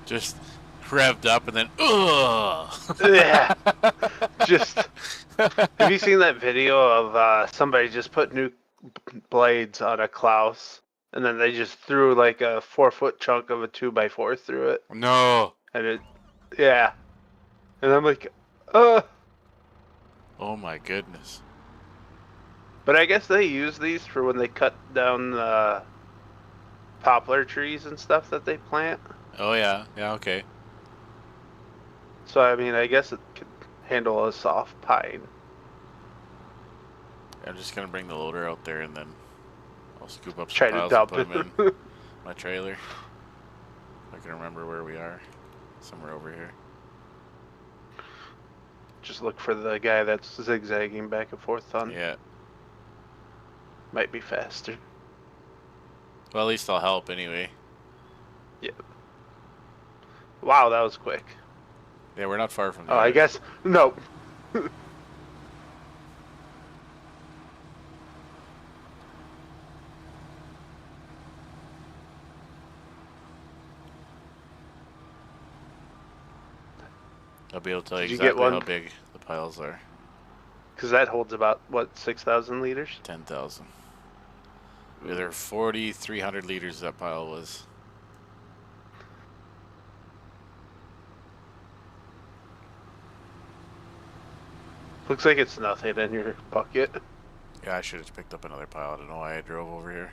Just revved up and then, ugh. Yeah. Just. Have you seen that video of somebody just put new blades on a Klaus, and then they just threw like a 4-foot chunk of a 2x4 through it, No. and it, yeah. And I'm like, uh. Oh my goodness. But I guess they use these for when they cut down the poplar trees and stuff that they plant. Oh yeah. Yeah. Okay. So I mean, I guess it could handle a soft pine. I'm just gonna bring the loader out there and then I'll scoop up some Try to piles and dump put them it. in my trailer. I can remember where we are. Somewhere over here. Just look for the guy that's zigzagging back and forth on. Yeah. Might be faster. Well, at least I'll help anyway. Yeah. Wow, that was quick. Yeah, we're not far from the Oh, I edge. guess no. I'll be able to tell you Did you get exactly how one? big the piles are. Because that holds about what 6,000 liters. 10,000. There 4,300 liters that pile was. Looks like it's nothing in your bucket. Yeah, I should have picked up another pile. I don't know why I drove over here.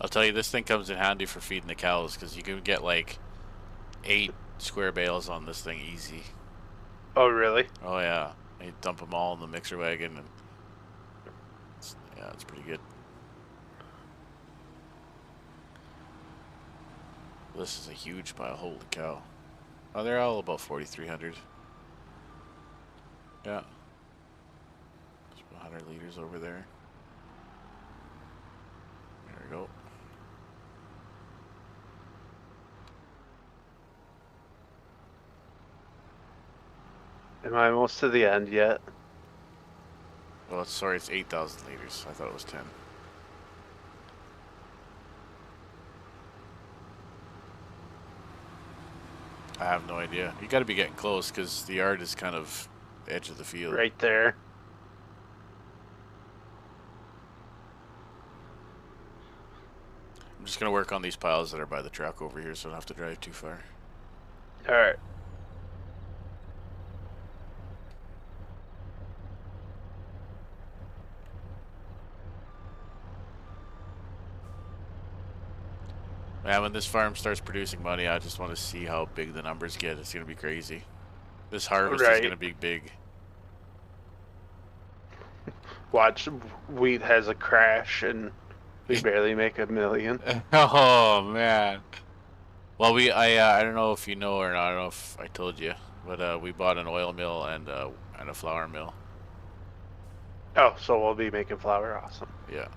I'll tell you, this thing comes in handy for feeding the cows because you can get like 8 square bales on this thing easy. Oh, really? Oh yeah, you dump them all in the mixer wagon and yeah, it's pretty good. This is a huge pile. Holy cow! Oh, they're all about 4,300. Yeah, there's 100 liters over there. There we go. Am I almost to the end yet? Well, sorry, it's 8,000 liters. I thought it was 10. I have no idea. You got to be getting close because the yard is kind of edge of the field. Right there. I'm just gonna work on these piles that are by the truck over here, so I don't have to drive too far. All right. Man, when this farm starts producing money, I just want to see how big the numbers get. It's gonna be crazy. This harvest is Right. gonna be big. Watch, wheat has a crash and we barely make $1 million. Oh man. Well, I don't know if you know or not. I don't know if I told you, but we bought an oil mill and a flour mill. Oh, so we'll be making flour. Awesome. Yeah.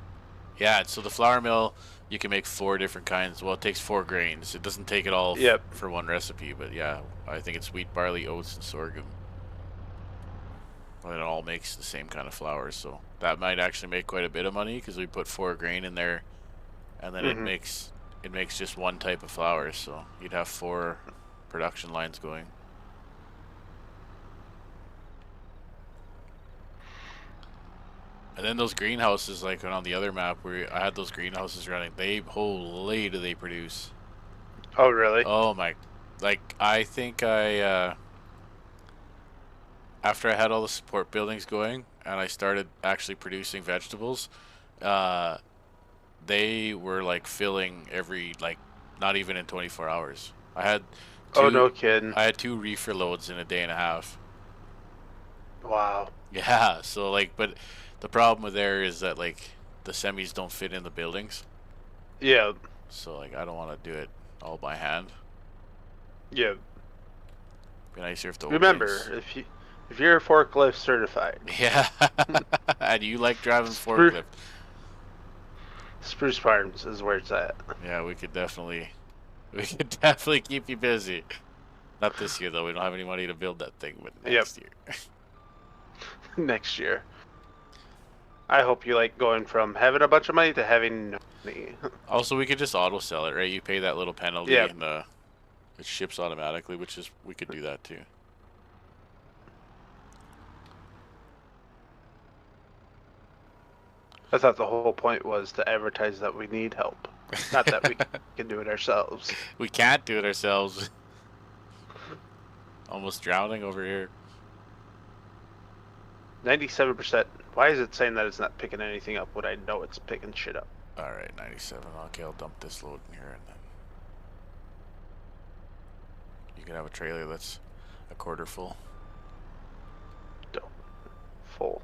Yeah, so the flour mill, you can make 4 different kinds. Well, it takes 4 grains. It doesn't take it all Yep. for one recipe, but yeah, I think it's wheat, barley, oats, and sorghum. And it all makes the same kind of flour, so that might actually make quite a bit of money because we put 4 grain in there, and then it makes just one type of flour, so you'd have 4 production lines going. And then those greenhouses, like on the other map where I had those greenhouses running, holy do they produce. Oh, really? Oh my, like I think after I had all the support buildings going and I started actually producing vegetables, uh, they were like filling every like not even in 24 hours. Oh, two no kidding. I had 2 reefer loads in a day and a half. Wow. Yeah, so like, but the problem with there is that like the semis don't fit in the buildings. Yeah. So like I don't want to do it all by hand. Yeah. Be nicer if the Remember, openings. if you're forklift certified, Yeah, and you like driving Spruce, forklift. Spruce Farms is where it's at. Yeah, we could definitely keep you busy. Not this year though. We don't have any money to build that thing, but Yep. next year. Next year. I hope you like going from having a bunch of money to having no money. Also, we could just auto sell it, right? You pay that little penalty Yep. and it ships automatically, which is we could do that too. I thought the whole point was to advertise that we need help, not that we can do it ourselves. We can't do it ourselves. Almost drowning over here. 97%. Why is it saying that it's not picking anything up when I know it's picking shit up? All right, 97. Okay, I'll dump this load in here and then you can have a trailer that's a quarter full. Full.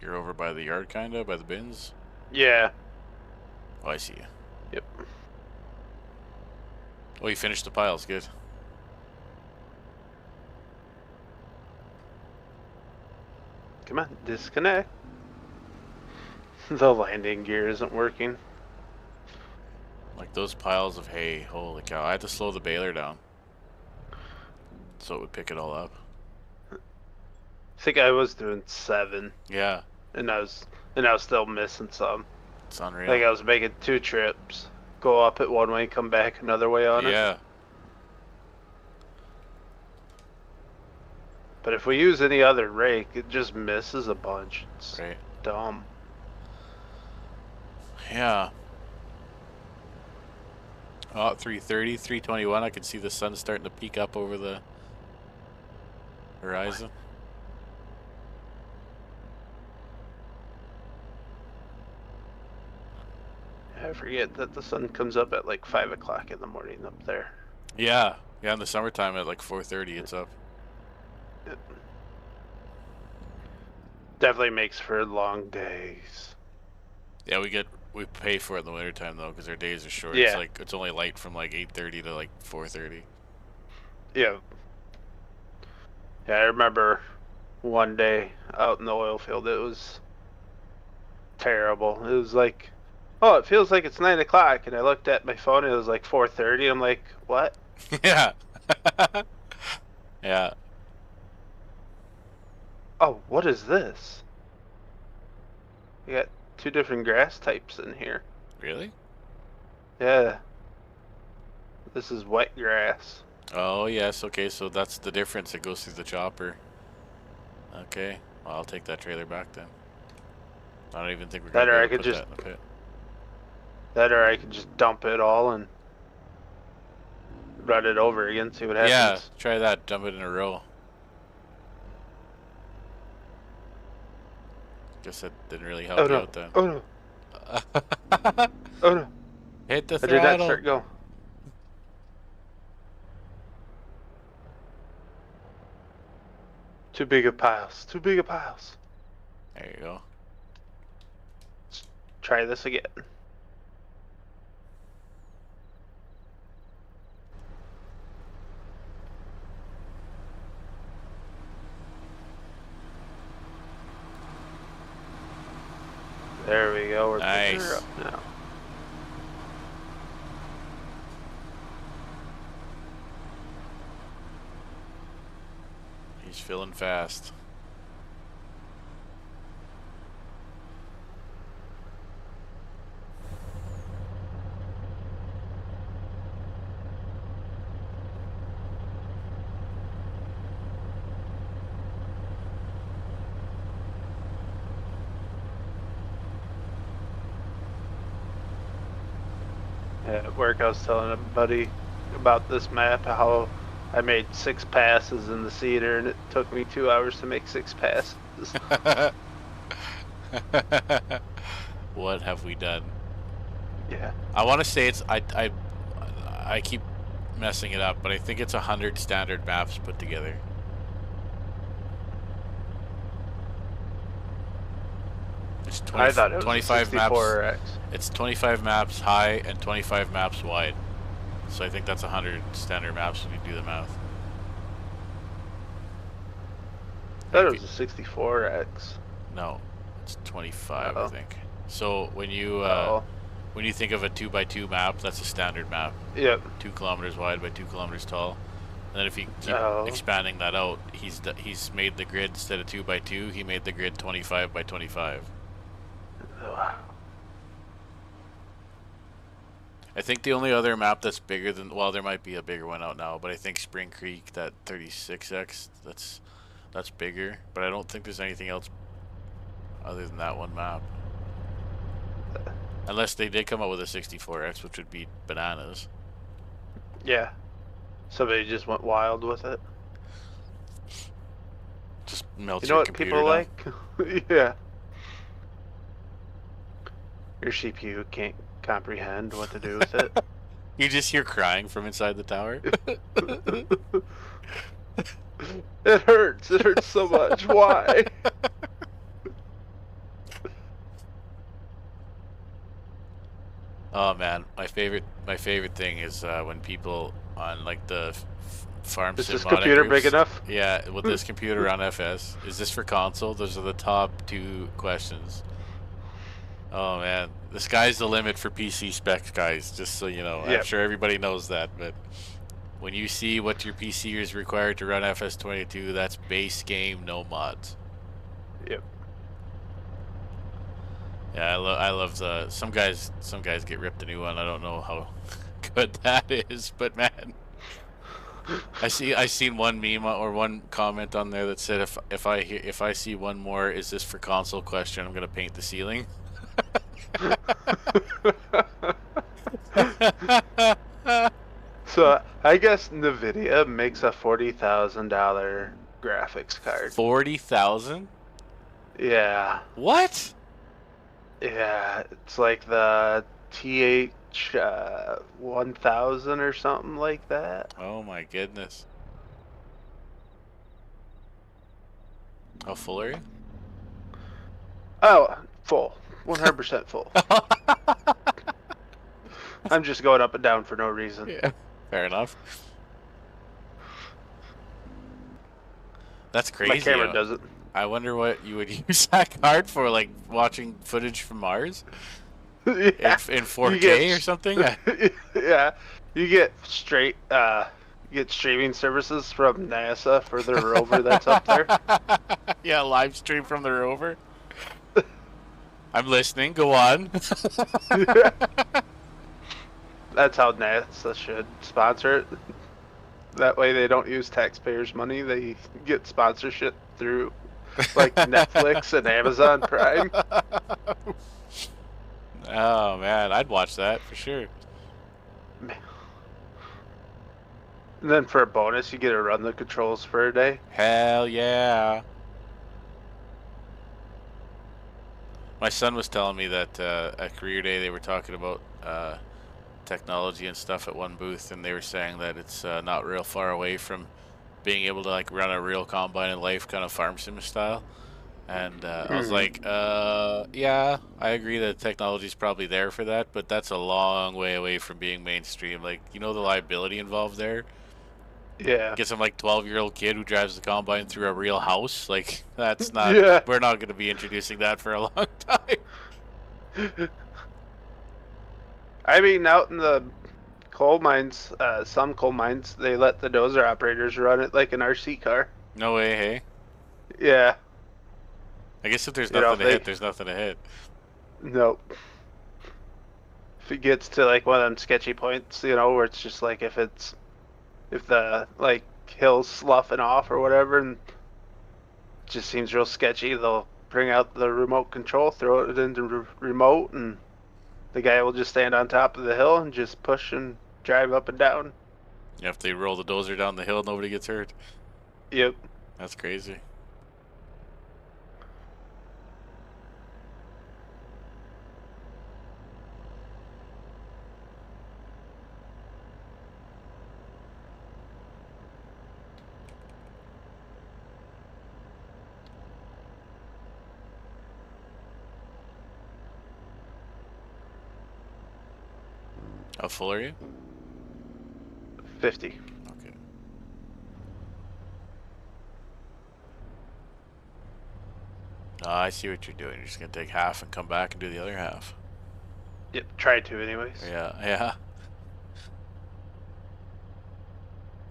You're over by the yard, kinda, by the bins. Yeah. Oh, I see you. Yep. Oh, you finished the piles. Good. Come on, disconnect. The landing gear isn't working. Like those piles of hay. Holy cow! I had to slow the baler down so it would pick it all up. I think I was doing 7, Yeah, and I was still missing some. it's I unreal. think I was making 2 trips. Go up it one way, come back another way on it. Yeah. But if we use any other rake, it just misses a bunch. It's Right. dumb. Yeah. Oh, 3:30, 3:21. I can see the sun starting to peek up over the horizon. I forget that the sun comes up at like 5 o'clock in the morning up there. Yeah. Yeah, in the summertime at like 4:30 it's up. It definitely makes for long days. Yeah, we pay for it in the wintertime though because our days are short. Yeah. It's only light from like 8:30 to like 4:30. Yeah. Yeah, I remember one day out in the oil field, it was terrible. It was like oh, it feels like it's 9 o'clock. And I looked at my phone and it was like 4:30. I'm like, what? Yeah. Yeah. Oh, what is this? You got two different grass types in here. Really? Yeah, this is wet grass. Oh, yes. Okay, so that's the difference. It goes through the chopper. Okay. Well, I'll take that trailer back then. I don't even think we're gonna That be or able I to could put just that in the pit. dump it all and run it over again, see what Yeah, happens. try that. Dump it in a row. Guess that didn't really Oh help you no! out then. Oh no! Oh no! Hit the I did not throttle. start going. Too big of piles. Too big of piles. There you go. Let's try this again. There we go. We're picking her Nice. up now. He's filling fast. At work, I was telling a buddy about this map, how I made 6 passes in the cedar, and it took me 2 hours to make 6 passes. What have we done? Yeah. I want to say I keep messing it up, but I think it's 100 standard maps put together. It's I thought it was a 25 maps. 64X. It's 25 maps high and 25 maps wide. So I think that's 100 standard maps when you do the math. I thought it was a 64X. No, it's 25, I Uh-oh. think. So when Uh-oh. you think of a 2x2 map, that's a standard map, Yep. 2 kilometers wide by 2 kilometers tall. And then if you keep Oh. expanding that out, he's made the grid instead of 2x2. He made the grid 25 by 25. I think the only other map that's bigger than, well, there might be a bigger one out now, but I think Spring Creek, that 36x, that's bigger. But I don't think there's anything else other than that one map. Unless they did come up with a 64x, which would be bananas. Yeah. Somebody just went wild with it. Just melts You know your what computer people down. like? Yeah. Your CPU can't comprehend what to do with it. You just hear crying from inside the tower. It hurts. It hurts so much. Why? Oh man, my favorite thing is when people on like the farm Is sim this modding computer big groups. enough? Yeah, with this computer on FS, is this for console? Those are the top 2 questions. Oh man, the sky's the limit for PC specs, guys. Just so you know, I'm Yep. sure everybody knows that, but when you see what your PC is required to run FS22, that's base game, no mods. Yep. Yeah, I love the some guys get ripped a new one. I don't know how good that is, but man, I seen one meme or one comment on there that said if I see one more is this for console question, I'm gonna paint the ceiling. So I guess Nvidia makes a $40,000 graphics card. 40,000? Yeah. What? Yeah. It's like the TH 1000 or something like that. Oh my goodness. How full are you? Oh, full. 100% full. I'm just going up and down for no reason. Yeah. Fair enough. That's crazy. My camera doesn't. I wonder what you would use that card for, like watching footage from Mars. Yeah, in you 4K or something. yeah, you get streaming services from NASA for their rover that's up there. Yeah, live stream from the rover. I'm listening. Go on. That's how NASA should sponsor it. That way they don't use taxpayers' money. They get sponsorship through like Netflix and Amazon Prime. Oh man, I'd watch that for sure. And then for a bonus, you get to run the controls for a day. Hell yeah. My son was telling me that at career day they were talking about technology and stuff at one booth, and they were saying that it's not real far away from being able to like run a real combine in life, kind of farm sim style. And I was Mm-hmm. like, yeah, I agree that technology is probably there for that, but that's a long way away from being mainstream. Like, you know, the liability involved there. Yeah. Get some like 12-year-old kid who drives the combine through a real house. Like, that's not. Yeah. We're not going to be introducing that for a long time. I mean, out in the coal mines, some coal mines, they let the dozer operators run it like an RC car. No way, hey. Yeah. I guess if there's You know, nothing if to hit, they, there's nothing to hit. nope. If it gets to like one of them sketchy points, where it's just like if the like hill's sloughing off or whatever and it just seems real sketchy, they'll bring out the remote control, throw it into remote, and the guy will just stand on top of the hill and just push and drive up and down. Yeah, if they roll the dozer down the hill, nobody gets hurt. Yep. That's crazy. How full are you? 50. Okay. I see what you're doing. You're just gonna take half and come back and do the other half. Yep. Try to, anyways. Yeah, yeah.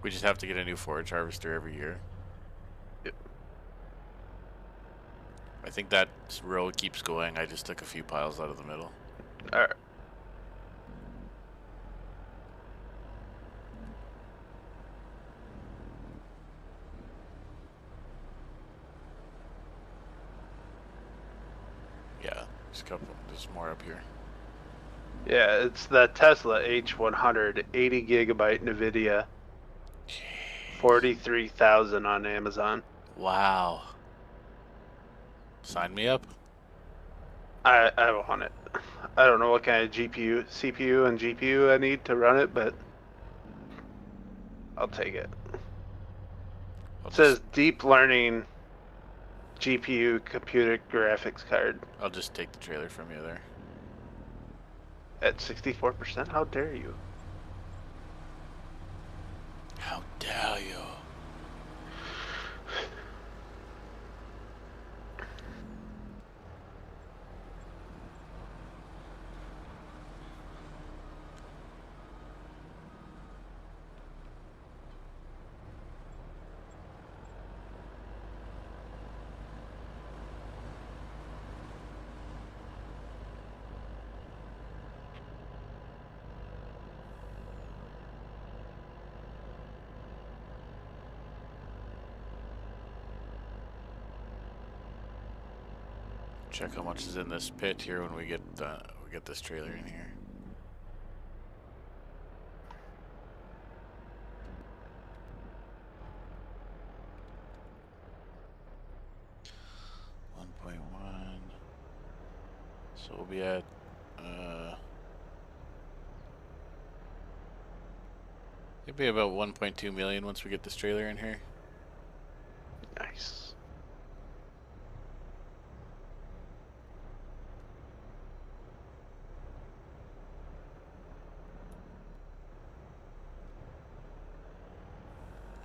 We just have to get a new forage harvester every year. Yep. I think that row keeps going. I just took a few piles out of the middle. All right. Yeah, there's a couple. There's more up here. Yeah, it's the Tesla H100, 80 gigabyte NVIDIA, Jeez. 43,000 on Amazon. Wow. Sign me up. I want it. I don't know what kind of GPU, CPU, and GPU I need to run it, but I'll take it. I'll It just says deep learning GPU computer graphics card I'll just take the trailer from you there. at 64%. How dare you? How dare you? Check how much is in this pit here when we get this trailer in here. $1.1. So we'll be at it'll be about 1.2 million once we get this trailer in here. Nice.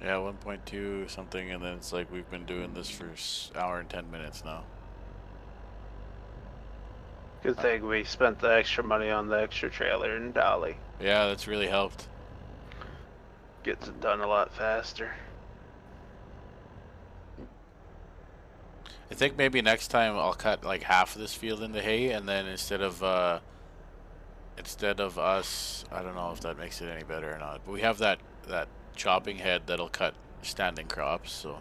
Yeah, 1.2 something, and then it's like we've been doing this for hour and 10 minutes now. Good thing we spent the extra money on the extra trailer and dolly. Yeah, that's really helped. Gets it done a lot faster. I think maybe next time I'll cut like half of this field into hay, and then instead of us, I don't know if that makes it any better or not. But we have that chopping head that'll cut standing crops, so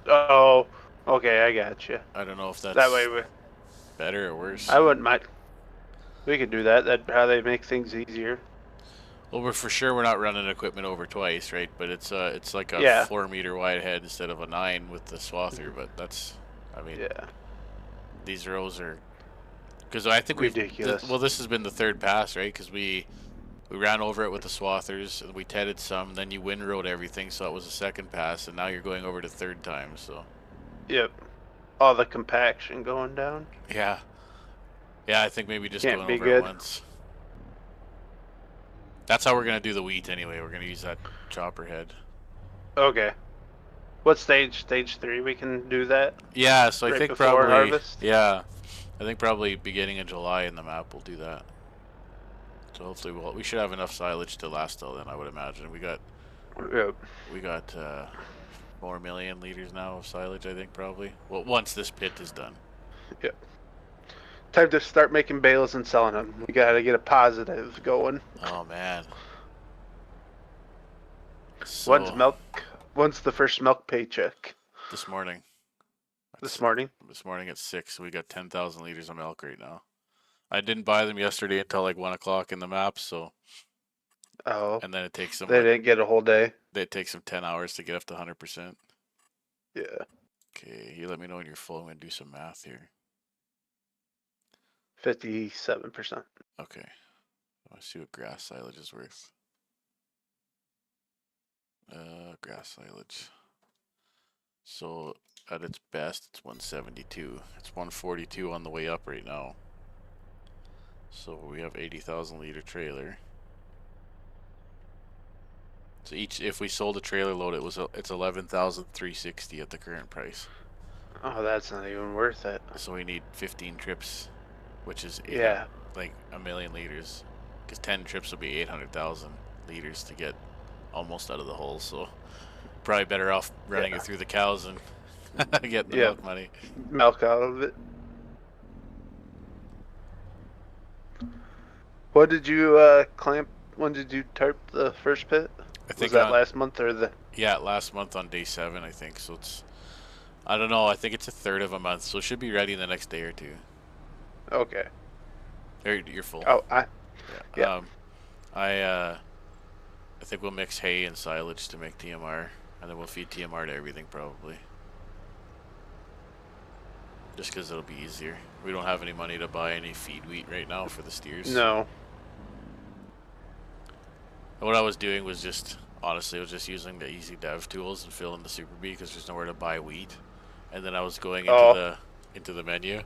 Oh, okay, I got you. I don't know if That way, that's better or worse. I wouldn't mind. We could do that. That'd probably make things easier. Well, we're for sure we're not running equipment over twice, right? But it's like a Yeah. 4 meter wide head instead of a 9 with the swather. But that's, I mean, Yeah. these rows are because I think Ridiculous. well, this has been the third pass, right? Because we ran over it with the swathers, and we tedded some. Then you windrowed everything, so it was a second pass, and now you're going over the third time. So Yep. All the compaction going down. yeah, I think maybe just Can't going be over good. it once. That's how we're gonna do the wheat anyway. We're gonna use that chopper head. Okay. What stage? Stage 3. We can do that. Yeah, so I Right think before probably harvest? yeah, I think probably beginning of July in the map we'll do that. So hopefully we should have enough silage to last till then. I would imagine Yep. we got 4 million liters now of silage. I think probably. Well, once this pit is done. Yep. Time to start making bales and selling them. We gotta get a positive going. Oh man. So When's the first milk paycheck? this morning. This morning? This morning at 6. So we got 10,000 liters of milk right now. I didn't buy them yesterday until like 1 o'clock in the map. So. Oh. And then it takes them. They didn't get a whole day. It takes them 10 hours to get up to 100%. Yeah. Okay, you let me know when you're full. I'm gonna do some math here. 57%. Okay. Let's see what grass silage is worth. Grass silage. So at its best, it's 172. It's 142 on the way up right now. So we have 80,000 liter trailer. So if we sold a trailer load, it's 11,360 at the current price. Oh, that's not even worth it. So we need 15 trips, which is like a million liters. Because 10 trips will be 800,000 liters to get almost out of the hole. So probably better off running it through the cows and getting the milk money. Milk out of it. What did you clamp? When did you tarp the first pit? I think was that last month or the? Yeah, last month on day 7, I think. So it's, I don't know. I think it's a third of a month, so it should be ready in the next day or two. Okay. You're full. Oh, yeah. I think we'll mix hay and silage to make TMR, and then we'll feed TMR to everything probably. Just because it'll be easier. We don't have any money to buy any feed wheat right now for the steers. No. What I was doing was just, honestly, I was just using the easy dev tools and filling the Super B because there's nowhere to buy wheat. And then I was going into the menu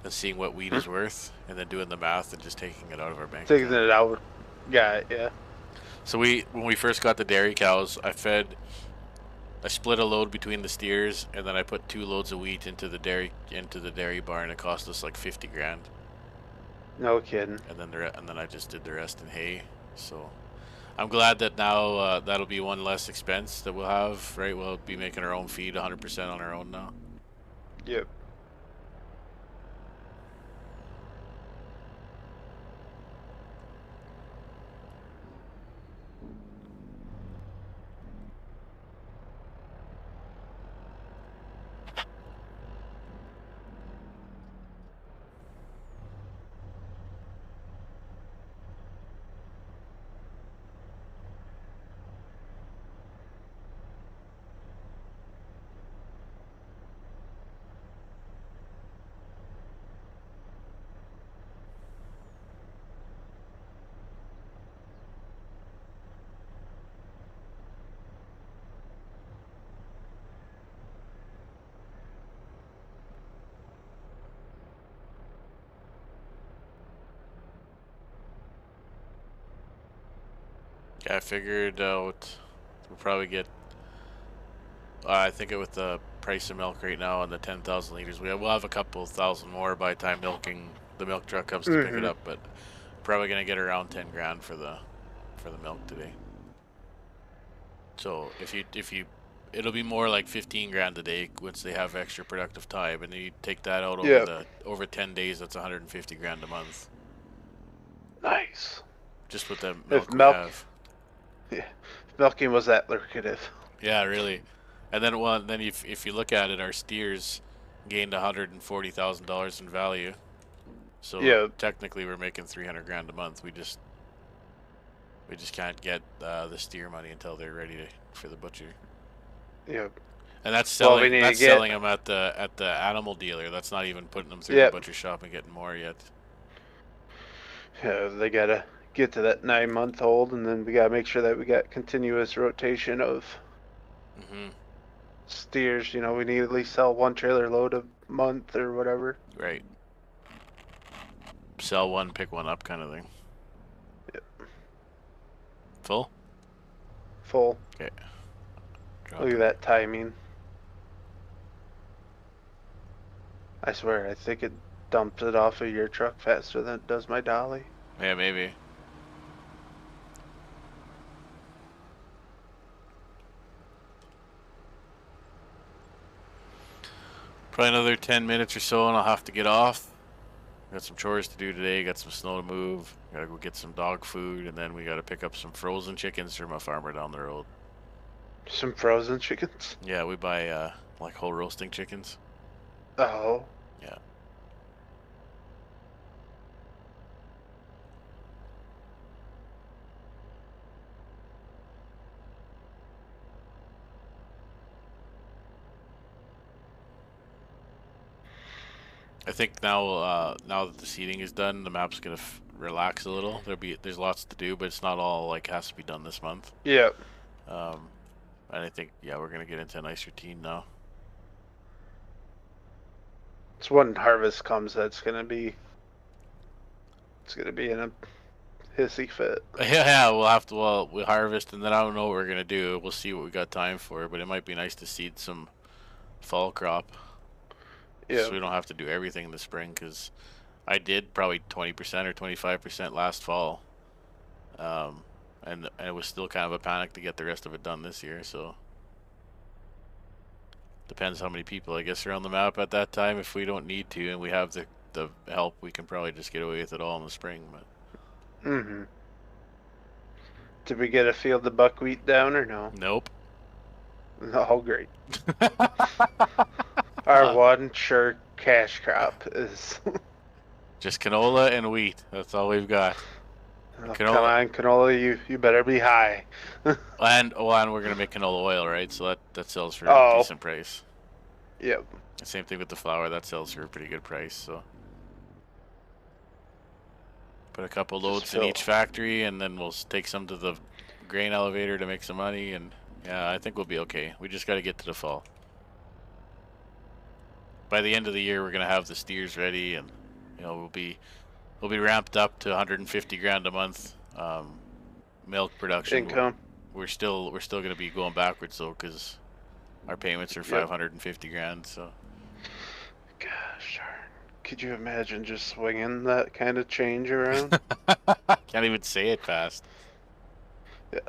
and seeing what wheat is worth, and then doing the math and just taking it out of our bank. Taking it out. Yeah. So when we first got the dairy cows, I split a load between the steers, and then I put 2 loads of wheat into the dairy barn. It cost us like 50 grand. No kidding. And then I just did the rest in hay. So I'm glad that now that'll be one less expense that we'll have, right? We'll be making our own feed 100% on our own now. Yep. Yeah, I figured out we'll probably get. I think with the price of milk right now and the 10,000 liters, we'll have a couple thousand more by the time milking the milk truck comes to pick it Mm-hmm. up, but probably gonna get around 10 grand for the milk today. So if you it'll be more like 15 grand a day once they have extra productive time, and then you take that out over Yep. the over 10 days. That's 150 grand a month Nice. just with the If milk we milk, have. yeah, if milking was that lucrative. Yeah, really. And then then if you look at it, our steers gained $140,000 in value. So Yeah. technically, we're making 300 grand a month. We just can't get the steer money until they're ready for the butcher. Yep. And that's Well, we selling need to that's get. selling them at the animal dealer. That's not even putting them through the Yep. butcher shop and getting more yet. Yeah, they gotta get to that 9 month old, and then we gotta make sure that we got continuous rotation of Mm-hmm. steers. You know, we need to at least sell one trailer load a month or whatever. Right. Sell one, pick one up, kind of thing. Yep. Full. Full. Okay. Look at Dropping. that timing. I swear, I think it dumps it off of your truck faster than it does my dolly. Yeah, maybe. Probably another 10 minutes or so, and I'll have to get off. Got some chores to do today. Got some snow to move. Gotta go get some dog food, and then we gotta pick up some frozen chickens from a farmer down the road. Some frozen chickens. Yeah, we buy like whole roasting chickens. Oh. Yeah. I think now that the seeding is done, the map's gonna relax a little. There's lots to do, but it's not all like has to be done this month. Yep. Um, and I think we're gonna get into a nice routine now. It's when harvest comes that's gonna be. It's gonna be in a hissy fit. Yeah, we'll harvest, and then I don't know what we're gonna do. We'll see what we got time for, but it might be nice to seed some fall crop, so Yep. we don't have to do everything in the spring. Because I did probably 20% or 25% last fall, um, and it was still kind of a panic to get the rest of it done this year. So depends how many people I guess are on the map at that time. If we don't need to and we have the help, we can probably just get away with it all in the spring. But Mm-hmm. Did we get a field of buckwheat down or no? nope. Oh, great. Our one sure cash crop is. Just canola and wheat. That's all we've got. Oh, come Canola, on, canola, you better be high. and we're gonna make canola oil, right? So that sells for a Oh. decent price. Yep. Same thing with the flour. That sells for a pretty good price. So put a couple Just loads in fill. each factory, and then we'll take some to the grain elevator to make some money. And yeah, I think we'll be okay. We just got to get to the fall. By the end of the year, we're gonna have the steers ready, and we'll be ramped up to 150 grand a month. Milk production. Income. We're still gonna be going backwards though, because our payments are 550 grand. So Gosh darn. Could you imagine just swinging that kind of change around? can't even say it fast. Yeah.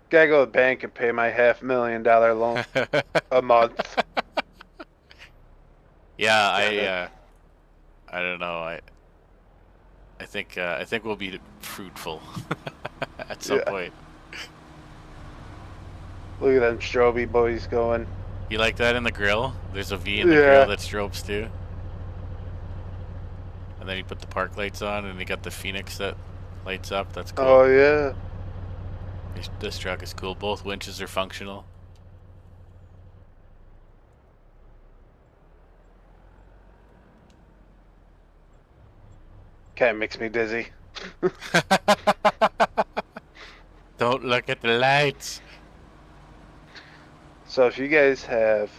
Gotta go to the bank and pay my $500,000 loan a month. Yeah, I don't know. I think we'll be fruitful at some point. Look at them Stroby boys going. You like that in the grill? There's a V in the grill that strobes too. And then you put the park lights on, and you got the Phoenix that lights up. That's cool. Oh yeah. This truck is cool. Both winches are functional. Kind of makes me dizzy. Don't look at the lights. So if you guys have,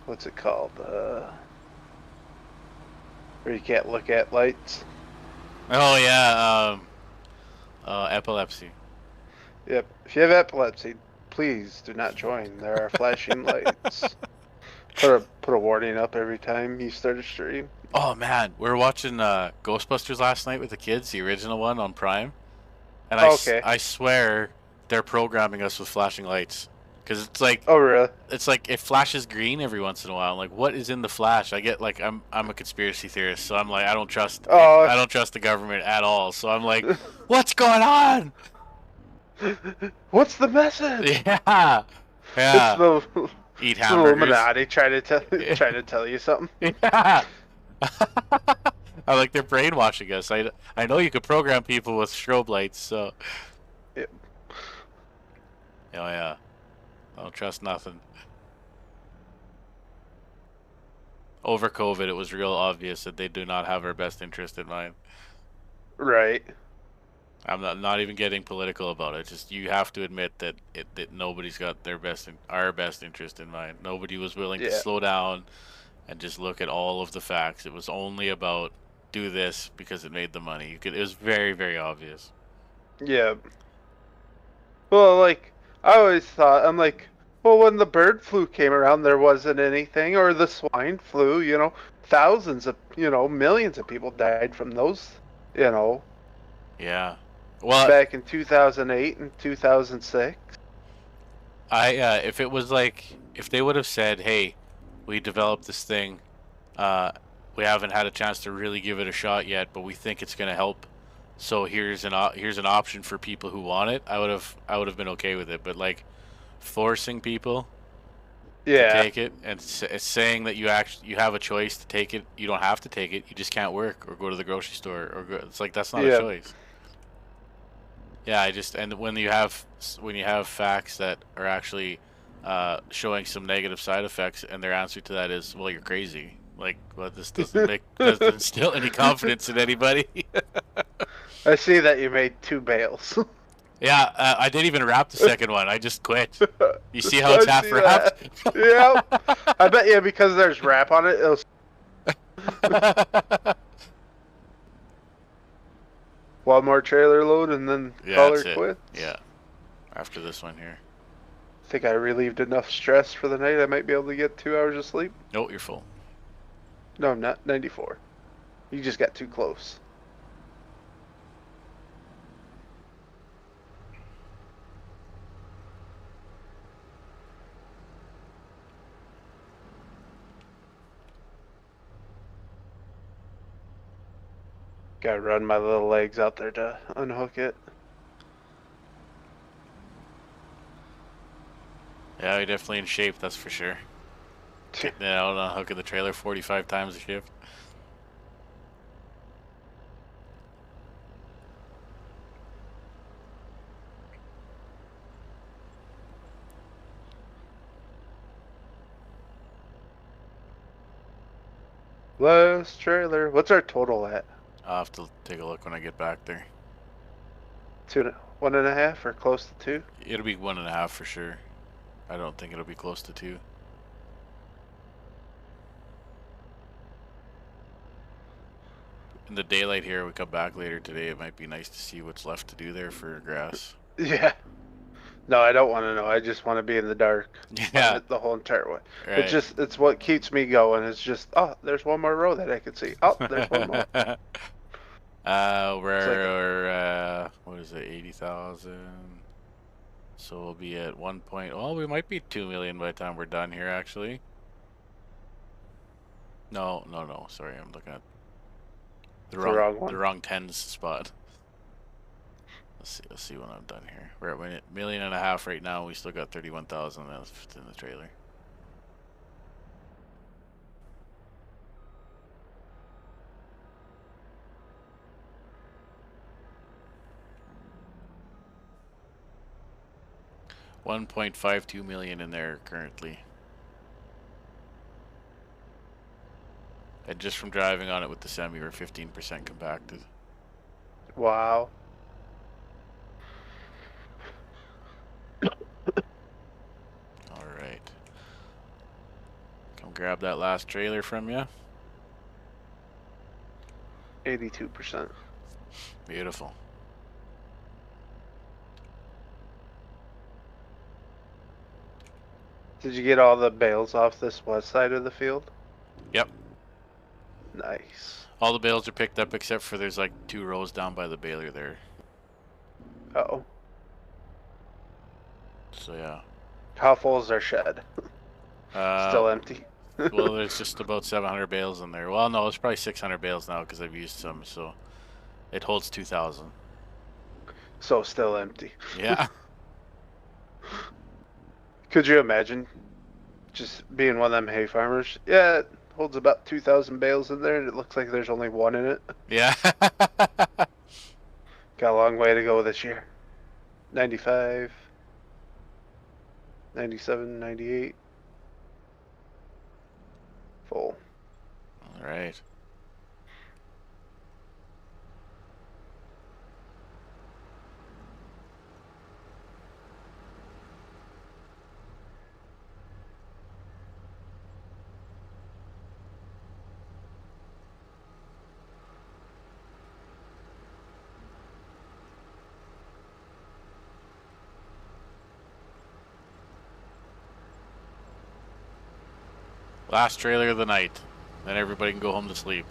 what's it called? Where you can't look at lights. Oh yeah, epilepsy. Yep. If you have epilepsy, please do not join. There are flashing lights. Put a warning up every time you start a stream. Oh man, we were watching Ghostbusters last night with the kids, the original one on Prime, and Okay. I swear they're programming us with flashing lights because Oh really? it's like it flashes green every once in a while. I'm like, what is in the flash? I get like I'm a conspiracy theorist, so I'm like Oh. I don't trust the government at all. So I'm like, what's going on? What's the message? Yeah, It's yeah. the Eat it's the hamburgers. Illuminati trying to tell you something. Yeah. I like they're brainwashing us. I know you could program people with strobe lights, so Yeah. oh yeah. I don't trust nothing. Over COVID, it was real obvious that they do not have our best interest in mind. Right. I'm not even getting political about it. Just you have to admit that nobody's got our best interest in mind. Nobody was willing to Yeah. slow down and just look at all of the facts. It was only about do this because it made the money. It was very very obvious. Yeah. Well, like I always thought, I'm like, well, when the bird flu came around, there wasn't anything, or the swine flu. Thousands of, millions of people died from those. You know, Yeah. Well, back in 2008 and 2006. if it was like if they would have said, "Hey, we developed this thing. Uh, we haven't had a chance to really give it a shot yet, but we think it's going to help. So here's an option for people who want it." I would have been okay with it. But like forcing people to Yeah. take it and saying that you have a choice to take it, you don't have to take it. You just can't work or go to the grocery store it's like that's not a Yeah. choice. Yeah, I just and when you have facts that are actually showing some negative side effects, and their answer to that is, "Well, you're crazy." Like, well, this doesn't instill any confidence in anybody. I see that you made 2 bales. Yeah, I didn't even wrap the second one. I just quit. You see how it's I half see wrapped? that. Yep. I bet you because there's wrap on it. One more trailer load and then Yeah, call that's her it. quits. Yeah, after this one here. I think I relieved enough stress for the night. I might be able to get 2 hours of sleep. Nope, you're full. No, I'm not. 94. You just got too close. Gotta run my little legs out there to unhook it. Yeah, you're definitely in shape, that's for sure. Getting it out on hooking the trailer 45 times a shift. Last trailer. What's our total at? I'll have to take a look when I get back there. 1.5 or close to 2? It'll be 1.5 for sure. I don't think it'll be close to 2. In the daylight here, we come back later today. It might be nice to see what's left to do there for grass. Yeah. No, I don't want to know. I just want to be in the dark. Yeah. The whole entire way. Right. It's what keeps me going. It's just, oh, there's one more row that I can see. Oh, there's one more. We're what is it, 80,000? So we'll be at 1 point. Well, we might be 2 million by the time we're done here, actually. No, no, no. Sorry, I'm looking at the wrong one. The wrong tens spot. Let's see when I'm done here. We're at 1.5 million right now. We still got 31,000 left in the trailer. $1.52 million in there currently. And just from driving on it with the semi, we're 15% compacted. Wow. All right. Come grab that last trailer from you. 82%. Beautiful. Did you get all the bales off this west side of the field? Yep. Nice. All the bales are picked up except for there's like 2 rows down by the baler there. Oh. So yeah. How full is their shed? Uh, Still empty. well, there's just about 700 bales in there. Well, no, it's probably 600 bales now because I've used some. So it holds 2,000. So still empty. Yeah. Could you imagine just being one of them hay farmers? Yeah, it holds about 2,000 bales in there, and it looks like there's only one in it. Yeah. Got a long way to go this year. 95, 97, 98. Full. All right. Last trailer of the night. Then everybody can go home to sleep.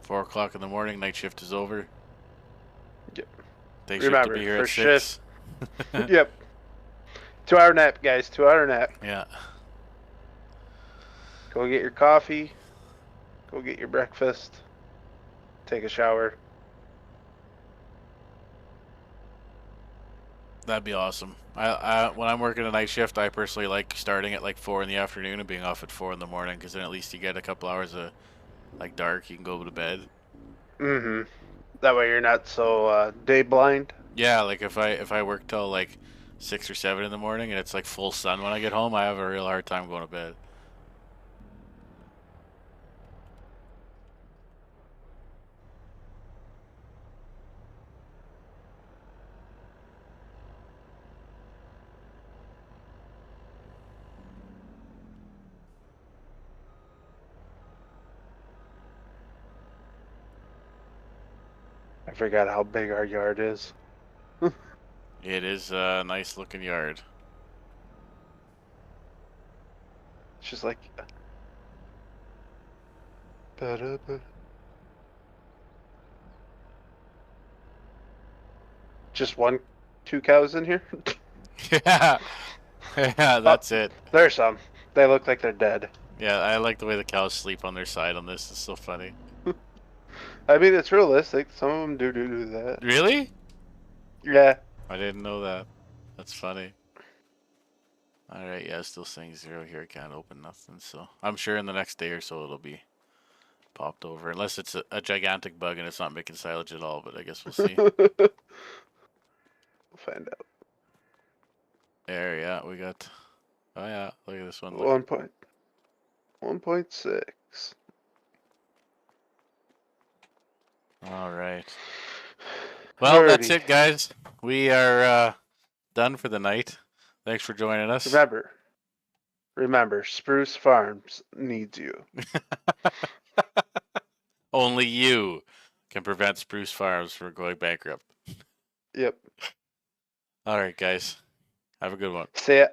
4 o'clock in the morning, night shift is over. Yep. Day shift to Remember, be here for at 6. Yep. 2-hour nap, guys. 2-hour nap. Yeah. Go get your coffee. Go get your breakfast. Take a shower. That'd be awesome. I when I'm working a night shift, I personally like starting at like 4 in the afternoon and being off at 4 in the morning because then at least you get a couple hours of like dark. You can go to bed. Mm-hmm. That way you're not so day blind. Yeah, like if I work till like 6 or 7 in the morning and it's like full sun when I get home, I have a real hard time going to bed. I forgot how big our yard is. It is a nice looking yard. It's just like. Just one, 2 cows in here? Yeah, yeah, Oh, that's it. there's some. They look like they're dead. Yeah, I like the way the cows sleep on their side on this. It's so funny. I mean, it's realistic. Some of them do that. Really? Yeah. I didn't know that. That's funny. Alright, yeah, still saying 0 here. I can't open nothing, so I'm sure in the next day or so it'll be popped over. Unless it's a gigantic bug and it's not making silage at all, but I guess we'll see. We'll find out. There, yeah, we got... Oh yeah, look at this one. Look. 1.6. Alright. Well, that's Alrighty. it, guys. We are done for the night. Thanks for joining us. Remember, Spruce Farms needs you. Only you can prevent Spruce Farms from going bankrupt. Yep. Alright, guys. Have a good one. See ya.